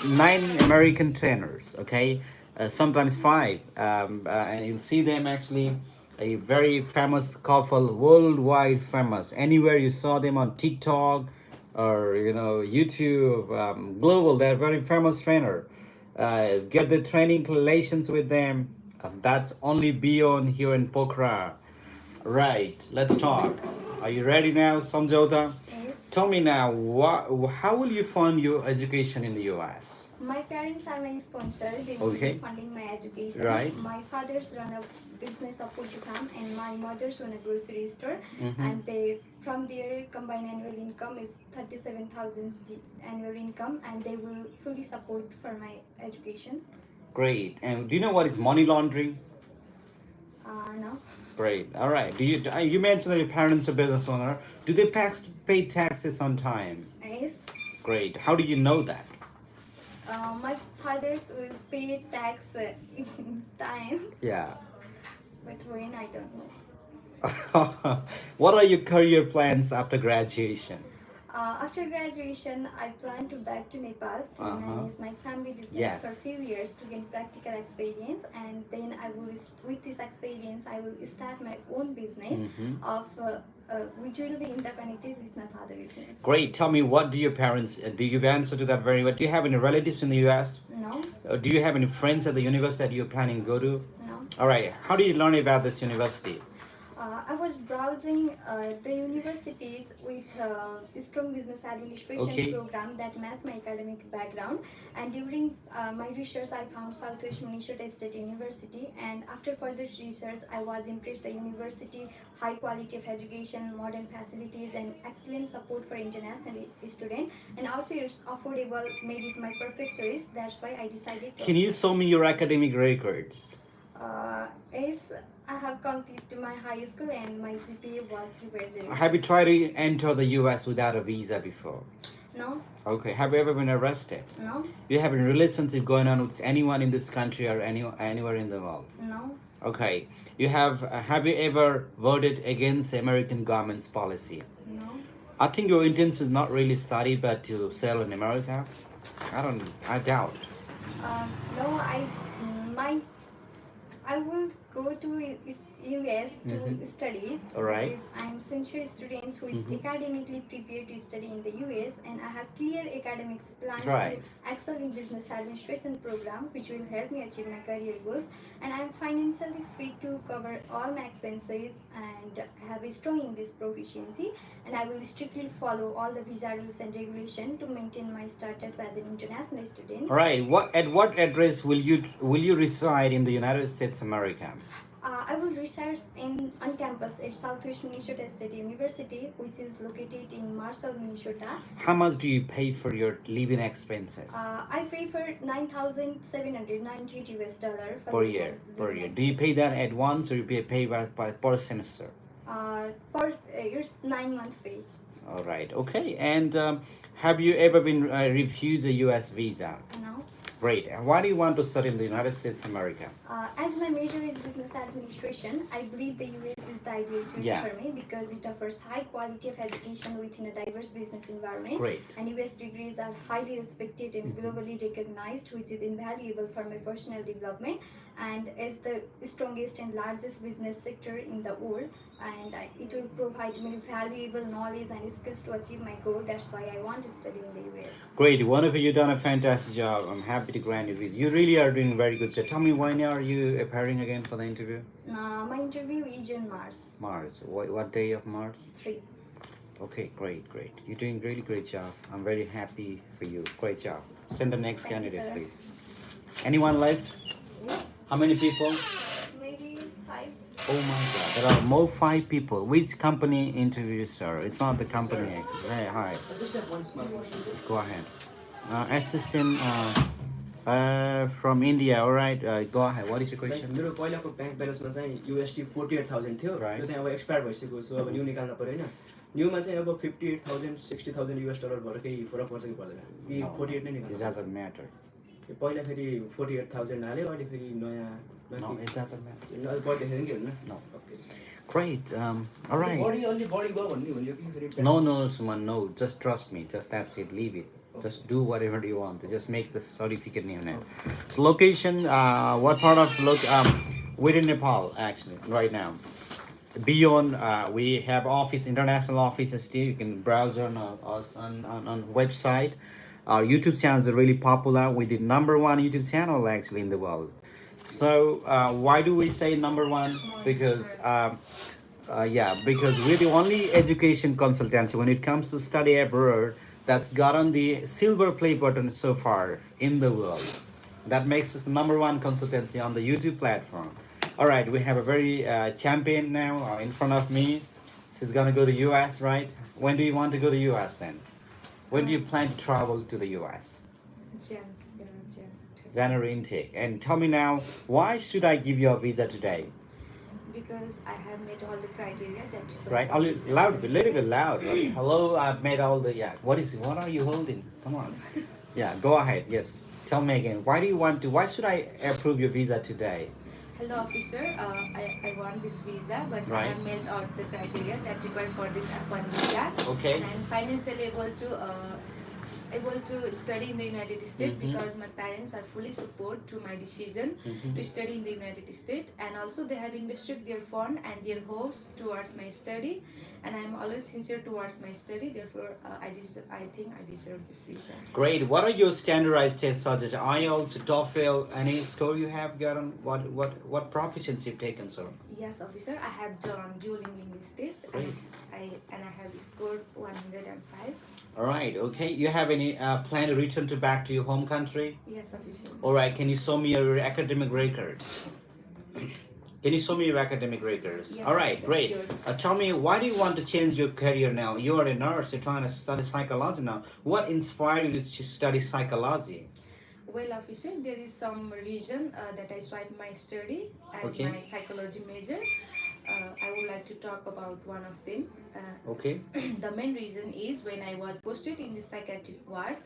9 American trainers. Okay, sometimes 5, and you'll see them actually. A very famous couple, worldwide famous. Anywhere you saw them on TikTok or YouTube, global, they're very famous trainer. Get the training relations with them. That's only beyond here in Pokhara. Right, let's talk. Are you ready now, Samjota? Yes. Tell me now, how will you fund your education in the US? My parents are my sponsor. They will Okay. be funding my education. Right. My father's run a business of poultry farm, and my mother's run a grocery store. Mhm. And they, from their combined annual income is 37,000 annual income, and they will fully support for my education. Great. And do you know what is money laundering? No. Great. All right. You mentioned that your parents are business owner. Do they pay taxes on time? Yes. Great. How do you know that? My fathers will pay tax in time, Yeah. but when I don't know. What are your career plans after graduation? After graduation, I plan to back to Nepal to manage my family business Yes. for a few years to gain practical experience, and then with this experience, I will start my own business of which will be interconnected with my father's business. Great. Tell me, what do your parents do? You answer to that very well. Do you have any relatives in the U.S.? No, Do you have any friends at the university that you're planning to go to? no. All right. How did you learn about this university? I was browsing the universities with strong business administration program that matched my academic background. And during my research, I found Southwest Minnesota State University. And after further research, I was impressed the university high quality of education, modern facilities, and excellent support for international students. And also, it's affordable, made it my perfect choice. That's why I decided to. Can you show me your academic records? Yes, I have completed my high school and my GPA was 3.0. Have you tried to enter the U.S. without a visa before? No, Okay. Have you ever been arrested? no, Do you have a relationship going on with anyone in this country or anywhere in the world? no, Okay. Have you ever voted against the American government's policy? no. I think your intention is not really study but to sell in America. I doubt. No, my I will go to US to studies. All right. Because I'm sincere students who is academically prepared to study in the US, and I have clear academics plans Right. to excel in business administration program, which will help me achieve my career goals. And I'm financially fit to cover all my expenses and have a strong English proficiency. And I will strictly follow all the visa rules and regulation to maintain my status as an international student. All right. At what address will you reside in the United States of America? I will research on campus at Southwest Minnesota State University, which is located in Marshall, Minnesota. How much do you pay for your living expenses I pay for $9,798 US per year? Per year. Do you pay that at once or you pay by per semester? Per year's 9 month pay. All right. Okay. And have you ever been refused a U.S. visa? No. Great. And why do you want to study in the United States of America? As my major is business administration, I believe the US is the ideal choice for me because it offers high quality of education within a diverse business environment. Great. And US degrees are highly respected and globally recognized, which is invaluable for my personal development. And as the strongest and largest business sector in the world, and it will provide me valuable knowledge and skills to achieve my goal. That's why I want to study in the US. Great. One of you done a fantastic job. I'm happy to grant you visa. You really are doing a very good job. Tell me, when are you appearing again for the interview? My interview is in March March. What day of March? 3. Okay, great. You're doing really great job. I'm very happy for you. Great job. Send the next Thank you, candidate, sir. please. Anyone left? How many people? Maybe 5. Oh my God, there are more 5 people. Which company interview, sir? It's not the company. Hey, hi. I just have one small question. Go ahead. Assistant from India. All right. Go ahead. What is your question? मेरो पहिलाको bank ब्यालेन्समा चाहिँ USD 48,000 थियो Right. त्यो चाहिँ अब expire भइसक्यो सो अब new निकाल्न पर्यो हैन न्यूमा चाहिँ अब 58,000 $60,000 US भएर केही फरक पर्छ कि पर्दैन कि 48 नै It निकाल्नु doesn't matter. पहिला फेरि 48,000 हाल्यो अहिले फेरि नयाँ No, it doesn't matter. अहिले बढ्दाखेरि के हुन्न No. Okay Great. All right. अलि बढी गयो भन्ने हुन्छ कि फेरि No, no, Suman, no. Just trust me. Just that's it. Leave it. Just do whatever you want. Just make the certificate name now. So location, what part of we're in Nepal actually right now. Beyond, we have office, international offices too. You can browse on us on website. Our YouTube channels are really popular. We did #1 YouTube channel actually in the world. So why do we say #1? Because because we're the only education consultancy when it comes to study abroad that's gotten the silver play button so far in the world. That makes us the #1 consultancy on the YouTube platform. All right, we have a very champion now in front of me. She's gonna go to US, right? When do you want to go to US then? When do you plan to travel to the US? January intake. And tell me now, why should I give you a visa today? Because I have met all the criteria that you Right, a little loud, a little bit loud. Right? Hello, I've made all the What are you holding? Come on. Yeah, go ahead. Yes. Tell me again. Why should I approve your visa today? Hello, officer. I want this visa, but I Right. have met all the criteria that required for this F1 visa. Okay. And I'm financially able to study in the United States Mhm. because my parents are fully support to my decision Mhm. to study in the United States, and also they have invested their fund and their hopes towards my study, and I'm always sincere towards my study. Therefore, I think I deserve this visa. Great. What are your standardized tests such as IELTS, TOEFL, any score you have gotten? What proficiency you've taken, sir? Yes, officer. I have done Duolingo English test, Great. and I have scored 105. All right. Okay. You have any plan to return back to your home country? Yes, officer. All right. Can you show me your academic records? Can you show me your academic records? Yes, All right, sir, great. sure. Tell me, why do you want to change your career now? You are a nurse. You're trying to study psychology now. What inspired you to study psychology? Well, officer, there is some reason that I swiped my study as Okay. my psychology major. I would like to talk about one of them. Okay. The main reason is when I was posted in the psychiatric ward,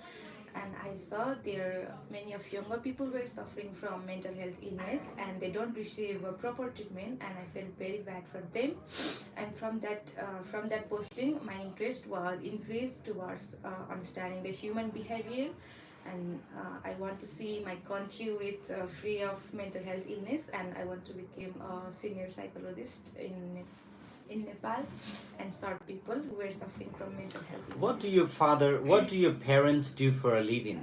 and I saw there many of younger people were suffering from mental health illness and they don't receive proper treatment, and I felt very bad for them. And from that posting, my interest was increased towards understanding the human behavior, and I want to see my country with free of mental health illness, and I want to become a senior psychologist in Nepal and serve people who are suffering from mental health illness. What do your parents do for a living?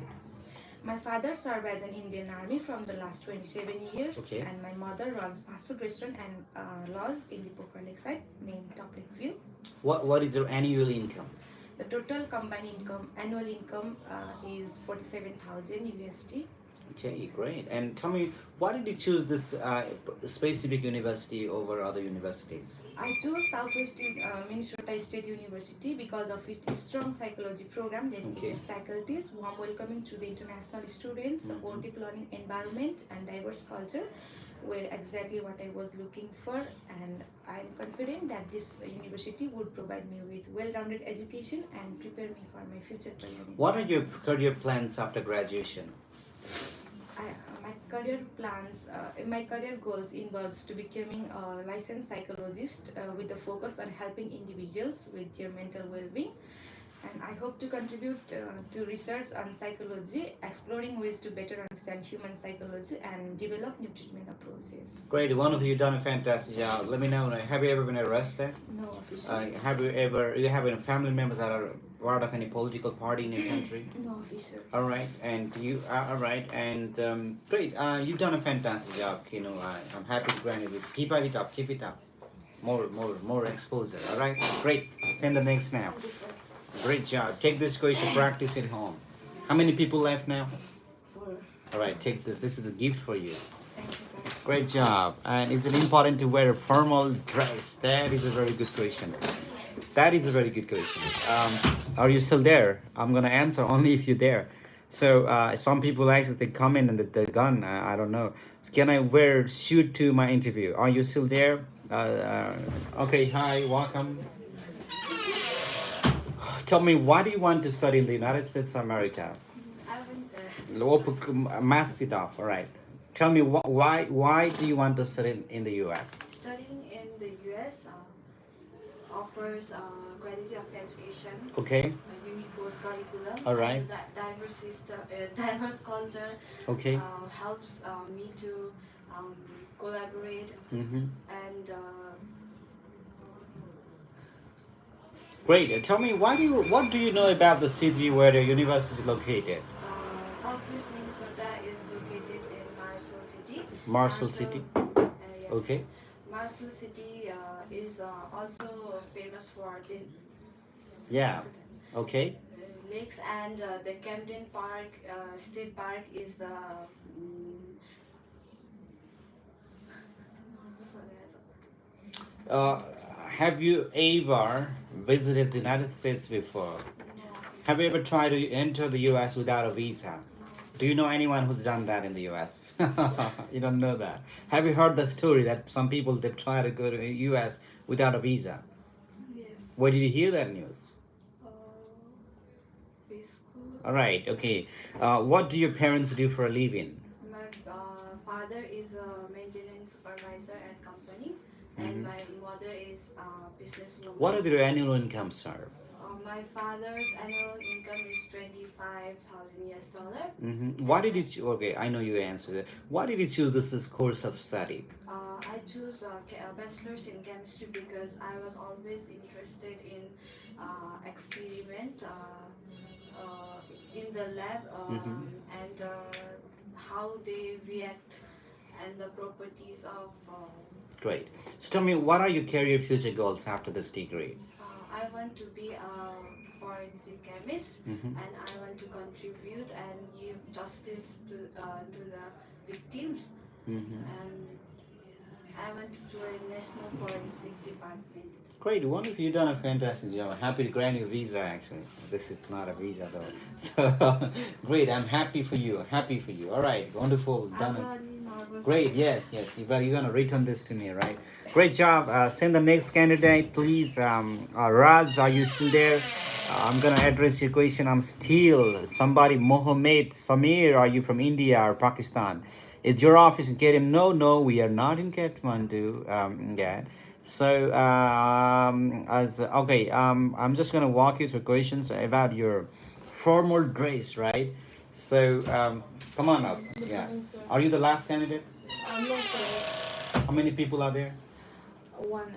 My father served as an Indian Army from the last 27 years, Okay. and my mother runs fast food restaurant and lodge in the Pokhara Lakeside named Top Lake View. What is your annual income? The total combined annual income is 47,000 USD. Okay, great. And tell me, why did you choose this specific university over other universities? I chose Southwest Minnesota State University because of its strong psychology program, dedicated faculties, warm welcoming to the international students, supportive learning environment, and diverse culture were exactly what I was looking for, and I'm confident that this university would provide me with well-rounded education and prepare me for my future career. What are your career plans after graduation? My career goals involves to becoming a licensed psychologist with the focus on helping individuals with their mental well-being. And I hope to contribute to research on psychology, exploring ways to better understand human psychology and develop new treatment approaches. Great, one of you done a fantastic job. Let me know, have you ever been arrested? No, officially. You have any family members that are part of any political party in your country? No, officially. All right, and you all right, and great. You've done a fantastic job, Kino. I'm happy to grant it. Keep it up. Keep it up. More exposure. All right, great. Send the next now. Great job. Take this question, practice it home. How many people left now? 4. All right, take this. This is a gift for you. Thank you, sir. Great job. And is it important to wear a formal dress? That is a very good question. That is a very good question. Are you still there? I'm gonna answer only if you're there. So some people actually they come in and the gun. I don't know. Can I wear suit to my interview? Are you still there? Okay. Hi. Welcome. Tell me, why do you want to study in the United States of America? I went Mass it off. All right. Tell me why do you want to study in the U.S.? studying in the US offers quality of education, Okay. a unique course curriculum, All right. and the diverse system, diverse culture Okay. helps me to collaborate Mm-hmm. and Great. Tell me, what do you know about the city where the university is located? Southwest Minnesota is located in Marshall City. Marshall City. Yes. Okay. Marshall City is also famous for the Yeah. Okay. lakes, and the Camden Park State Park is the Uh, have you ever visited the United States before? Have you ever tried to enter the U.S. without a visa? Do you know anyone who's done that in the U.S.? You don't know that. Have you heard the story that some people they try to go to the U.S. without a visa? yes. Where did you hear that news? Uh, Facebook. All right, okay. What do your parents do for a living? My father is a maintenance supervisor at company, and Mhm. my mother is a businesswoman. What are their annual incomes, sir? My father's annual income is $25,000 US. Why did you? Okay, I know you answered it. Why did you choose this course of study? I choose a bachelor's in chemistry because I was always interested in experiment in the lab and how they react and the properties of. Great. So tell me, what are your career future goals after this degree? I want to be a forensic chemist, Mhm. and I want to contribute and give justice to the victims, and I want to join National Forensic Department. Great, one of you done a fantastic job. Happy to grant you a visa. Actually, this is not a visa though. So great. I'm happy for you. Happy for you. All right, wonderful. Done. Great. Yes, yes. But you're gonna return this to me, right? Great job. Send the next candidate, please. Raj, are you still there? I'm gonna address your question. I'm still somebody. Mohammed Samir, are you from India or Pakistan? It's your office in Kathmandu. No, no, we are not in Kathmandu. Yeah. So, I'm just gonna walk you through questions about your formal dress, right? So, come on up. Yeah. Are you the last candidate? No, sir. How many people are there? One.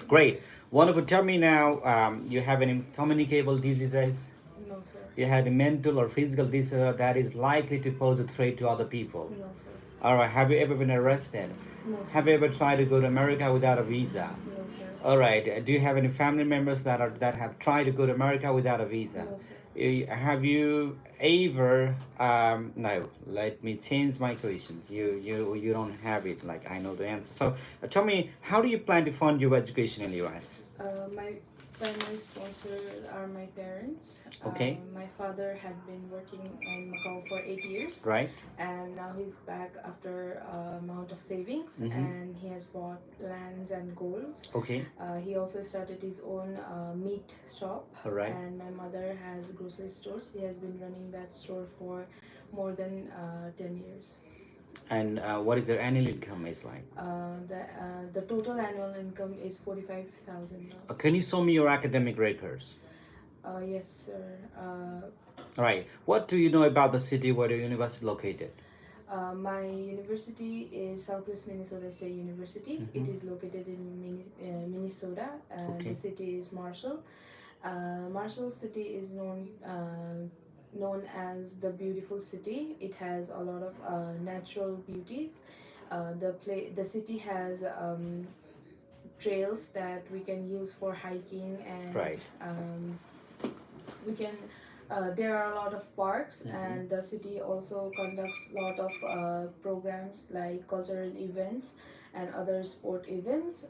Great. Wonderful. Tell me now, you have any communicable diseases? No, sir. You had a mental or physical disorder that is likely to pose a threat to other people? No, sir. All right. Have you ever been arrested? No, sir. Have you ever tried to go to America without a visa? No, sir. All right. Do you have any family members that have tried to go to America without a visa? No, sir. Have you ever? No. Let me change my questions. You don't have it. Like I know the answer. So tell me, how do you plan to fund your education in the U.S.? My primary sponsor are my parents. Okay. My father had been working in Macau for 8 years. Right. And now he's back after amount of savings, and he has bought lands and golds. Okay. He also started his own meat shop. All right. And my mother has grocery stores. He has been running that store for more than 10 years. And what is their annual income is like? The total annual income is 45,000. Can you show me your academic records? Yes, sir. All right. What do you know about the city where the university is located? My university is Southwest Minnesota State University. It is located in Minnesota, and Okay. the city is Marshall. Marshall City is known as the beautiful city. It has a lot of natural beauties. The city has trails that we can use for hiking, and Right. we can there are a lot of parks, and the city also conducts a lot of programs like cultural events and other sport events.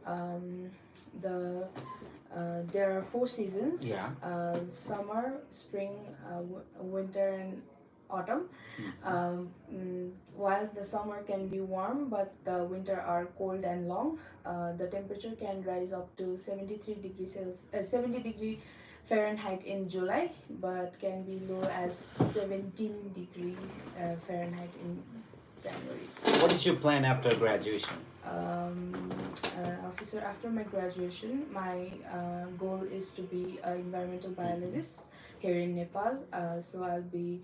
There are 4 seasons: Yeah. summer, spring, winter, and autumn. While the summer can be warm, but the winter are cold and long, the temperature can rise up to 70 degree Fahrenheit in July, but can be low as 17 degree Fahrenheit in January. What is your plan after graduation? Officer, after my graduation, my goal is to be an environmental biologist here in Nepal. So I'll be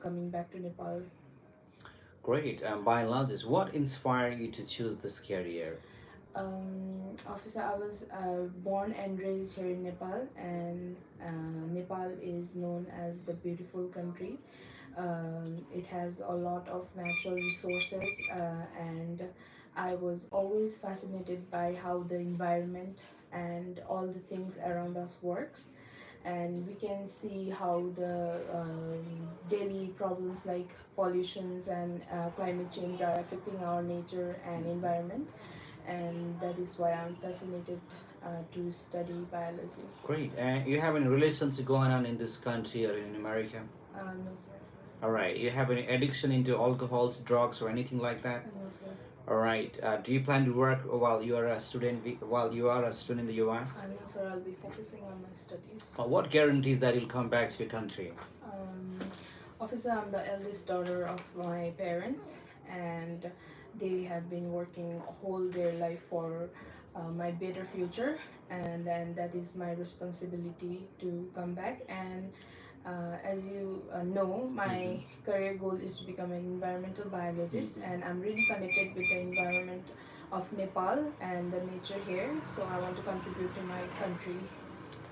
coming back to Nepal. Great. Biologist, what inspired you to choose this career? Officer, I was born and raised here in Nepal, and Nepal is known as the beautiful country. It has a lot of natural resources, and I was always fascinated by how the environment and all the things around us works. And we can see how the daily problems like pollutions and climate change are affecting our nature and environment, and that is why I'm fascinated to study biology. Great. And you have any relationship going on in this country or in America? No, sir. All right. You have any addiction into alcohols, drugs, or anything like that? No, sir. All right. Do you plan to work while you are a student? While you are a student in the U.S.? No, sir. I'll be focusing on my studies. What guarantees that you'll come back to your country? Officer, I'm the eldest daughter of my parents, and they have been working whole their life for my better future, and then that is my responsibility to come back. And as you know, my career goal is to become an environmental biologist, and I'm really connected with the environment of Nepal and the nature here, so I want to contribute to my country.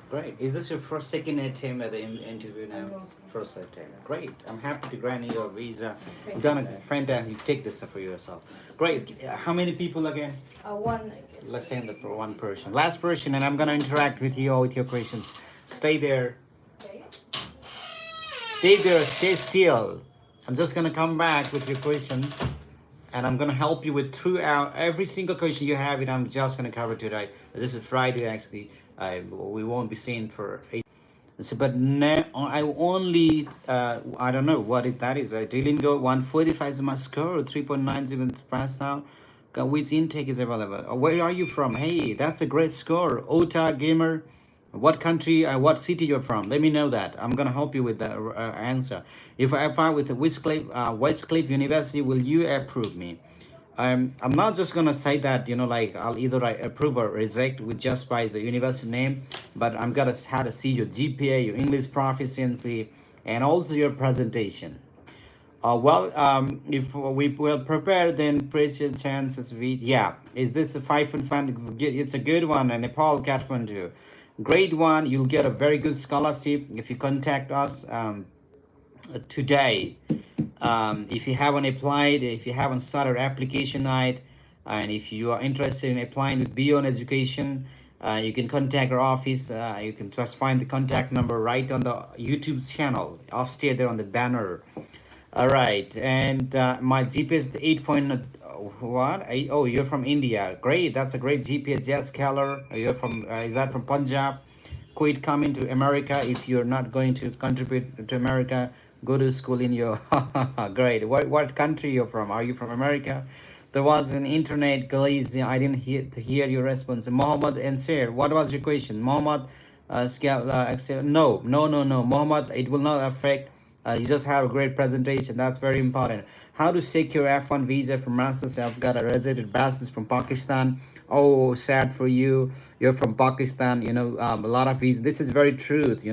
Great. Is this your first, second attempt at the interview now? No, sir. First attempt. Great. I'm happy to grant you your visa. Thank You've done you, a sir. fantastic. You take this for yourself. Great. How many people again? One, I guess. Let's say the one person. Last person, and I'm gonna interact with you all with your questions. Stay there. Okay. Stay there. Stay still. I'm just gonna come back with your questions, and I'm gonna help you with throughout every single question you have. And I'm just gonna cover today. This is Friday actually. We won't be seeing for 8. So, but now I only I don't know what that is. I didn't go 145 is my score, 3.97 pass out. Which intake is available? Where are you from? Hey, that's a great score. Ota gamer. What country? What city you're from? Let me know that. I'm gonna help you with the answer. If I apply with the Westcliff University, will you approve me? I'm not just gonna say that, like I'll either I approve or reject with just by the university name, but I'm gonna have to see your GPA, your English proficiency, and also your presentation. If we will prepare, then precious chances yeah. Is this a 5 and 5? It's a good one, and Nepal Kathmandu. Grade 1, you'll get a very good scholarship if you contact us today. If you haven't applied, if you haven't started application night, and if you are interested in applying with Beyond Education, you can contact our office. You can just find the contact number right on the YouTube channel, upstairs there on the banner. All right, and my GPA is 8 point, what? Oh, you're from India. Great, that's a great GPA. Jess Keller, you're from, is that from Punjab? Quit coming to America if you're not going to contribute to America. Go to school in your great. What country you're from? Are you from America? There was an internet glitch. I didn't hear your response. Mohammed Ansir, what was your question? Mohammed, no, Mohammed, it will not affect. You just have a great presentation. That's very important. How to secure F1 visa from masters? I've got a resident bachelor's from Pakistan. Oh, sad for you. You're from Pakistan. A lot of visa. This is very truth.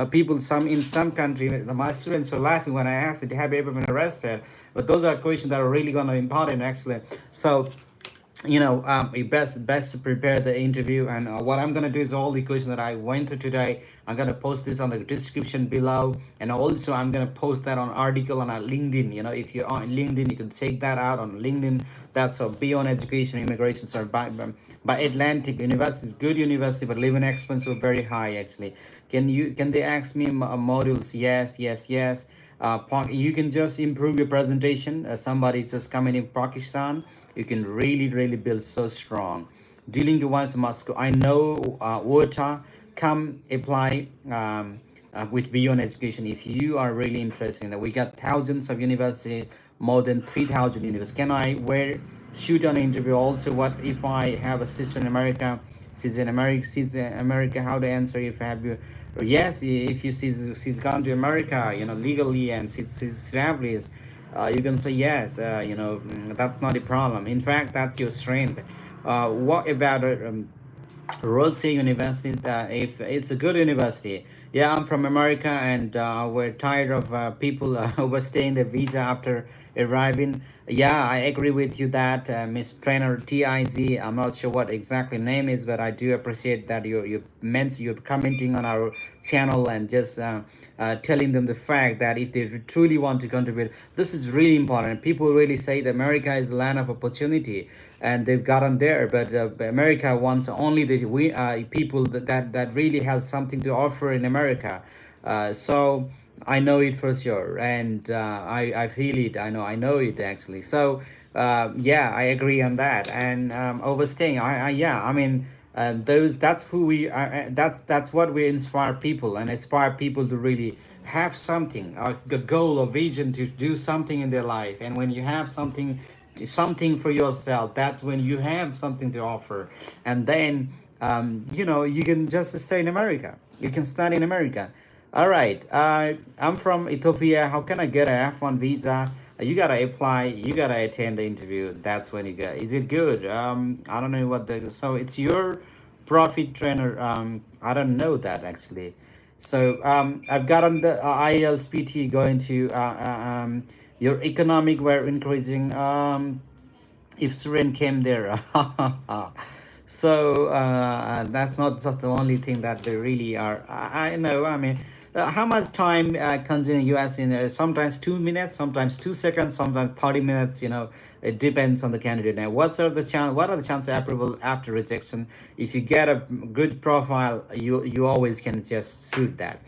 People in some country, my students were laughing when I asked, have you ever been arrested? But those are questions that are really gonna important actually. So best to prepare the interview, and what I'm gonna do is all the questions that I went through today, I'm gonna post this on the description below, and also I'm gonna post that on article on our LinkedIn. If you're on LinkedIn, you can check that out on LinkedIn. That's Beyond Education Immigration, sorry, by Atlantic University. It's good university, but living expenses are very high actually. Can they ask me modules? Yes. You can just improve your presentation. Somebody just coming in Pakistan, you can really build so strong. Dealing with one's Moscow, I know Wota, come apply with Beyond Education if you are really interested in that. We got thousands of universities, more than 3,000 universities. Can I shoot an interview also? What if I have a sister in America? She's in America. She's in America. How to answer if have you? Yes, if you she's gone to America, legally, and she's established. You can say yes. That's not a problem. In fact, that's your strength. What about Rhodes University? If it's a good university, yeah, I'm from America, and we're tired of people overstaying their visa after arriving. Yeah, I agree with you that Miss Trainer TIZ. I'm not sure what exactly name is, but I do appreciate that you're commenting on our channel and just telling them the fact that if they truly want to contribute, this is really important. People really say that America is the land of opportunity, and they've gotten there, but America wants only the people that really have something to offer in America. So I know it for sure, and I feel it. I know it actually. So yeah, I agree on that. And overstaying, yeah, I mean, those that's who we are. That's what we inspire people, and inspire people to really have something, a goal or vision to do something in their life. And when you have something for yourself, that's when you have something to offer. And then you can just stay in America, you can study in America. All right, I'm from Ethiopia. How can I get a F1 visa? You gotta apply, you gotta attend the interview. That's when you get. Is it good? I don't know what the. So it's your profit trainer. I don't know that actually. So I've got on the IELTS PT going to your economic were increasing. If Surin came there. So that's not just the only thing that they really are. I know. I mean, how much time comes in US in sometimes 2 minutes, sometimes 2 seconds, sometimes 30 minutes. It depends on the candidate. Now, what are the chances of approval after rejection? If you get a good profile, you always can just suit that.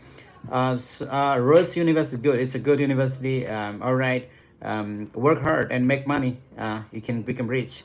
Rhodes University, good. It's a good university. All right. Work hard and make money. You can become rich.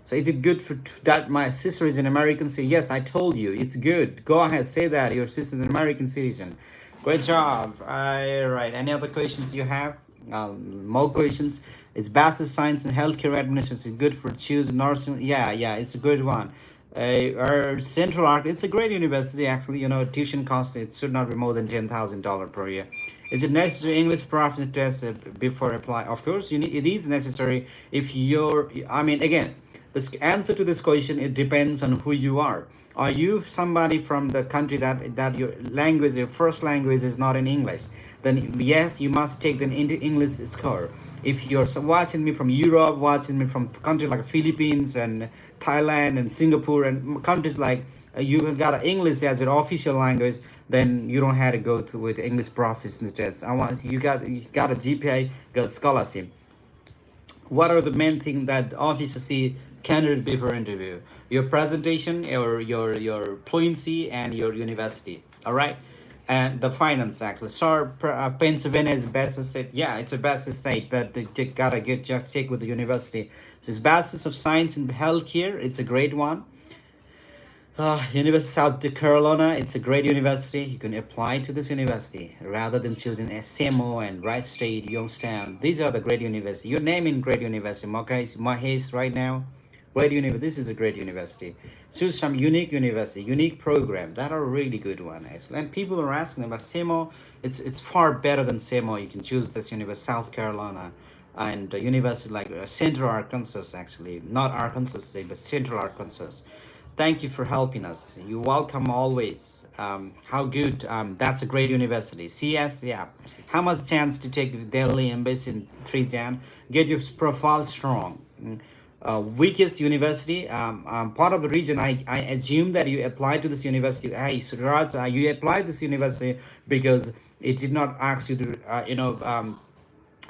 So is it good for that my sister is an American citizen? Yes, I told you it's good. Go ahead, say that your sister is an American citizen. Great job. All right. Any other questions you have? More questions. It's Bachelor of Science in Healthcare Administration. Good for choose nursing. Yeah, it's a good one. Our Central Arc, it's a great university actually. Tuition cost it should not be more than $10,000 per year. Is it necessary English proficiency test before apply? Of course, it is necessary if you're. I mean, again, the answer to this question, it depends on who you are. Are you somebody from the country that your language, your first language is not in English? Then yes, you must take the English score. If you're watching me from Europe, watching me from countries like Philippines and Thailand and Singapore and countries like you got English as your official language, then you don't have to go to with English proficiency tests. You got a GPA, got scholarship. What are the main things that officers see candidate before interview? Your presentation, your fluency, and your university. All right. And the finance actually. Sir, Pennsylvania is the best state. Yeah, it's the best state, but they gotta just check with the university. So it's Bachelor of Science in Healthcare. It's a great one. University of South Carolina, it's a great university. You can apply to this university rather than choosing SMO and Wright State, Youngstown. These are the great universities. Your name in great university. Mahesh right now. Great university. This is a great university. Choose some unique university, unique program. That are a really good one, actually. And people are asking about SEMO. It's far better than SEMO. You can choose this university, South Carolina, and university like Central Arkansas, actually. Not Arkansas State, but Central Arkansas. Thank you for helping us. You're welcome always. How good. That's a great university. CS, yeah. How much chance to take the Delhi Embassy in 3 Jan? Get your profile strong. Weakest university. Part of the reason I assume that you applied to this university. Hey, Suraj, you applied to this university because it did not ask you to,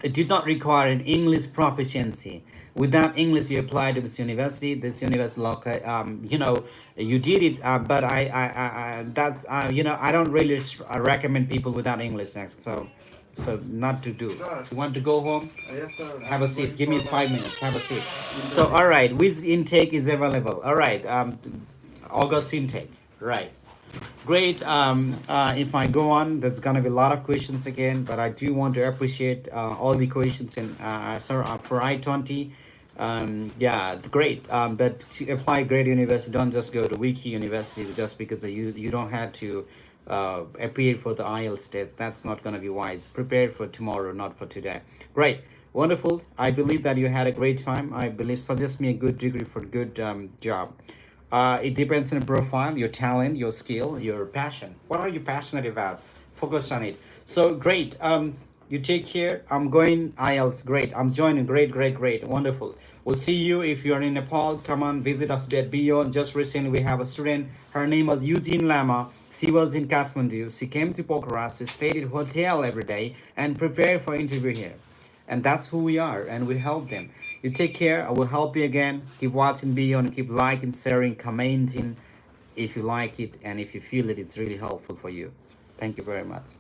it did not require an English proficiency. Without English, you applied to this university. This university, you did it. But that's I don't really recommend people without English. So not to do. You want to go home? Yes, sir. Have a seat. Give me 5 minutes. Have a seat. So all right, which intake is available? All right, August intake. Right. Great. If I go on, there's gonna be a lot of questions again, but I do want to appreciate all the questions and for I-20. Yeah, great. But to apply great university, don't just go to Wiki University just because you don't have to appear for the IELTS test. That's not going to be wise. Prepare for tomorrow, not for today. Great, wonderful. I believe that you had a great time. I believe suggest me a good degree for good job. It depends on your profile, your talent, your skill, your passion. What are you passionate about? Focus on it. So great. You take care. I'm going IELTS. Great. I'm joining. Great, great, great. Wonderful. We'll see you if you're in Nepal. Come on, visit us at Bio. Just recently, we have a student. Her name was Eugene Lama. She was in Kathmandu. She came to Pokhara. She stayed at hotel every day and prepared for interview here. And that's who we are, and we help them. You take care. I will help you again. Keep watching Beyond. Keep liking, sharing, commenting if you like it, and if you feel it, it's really helpful for you. Thank you very much.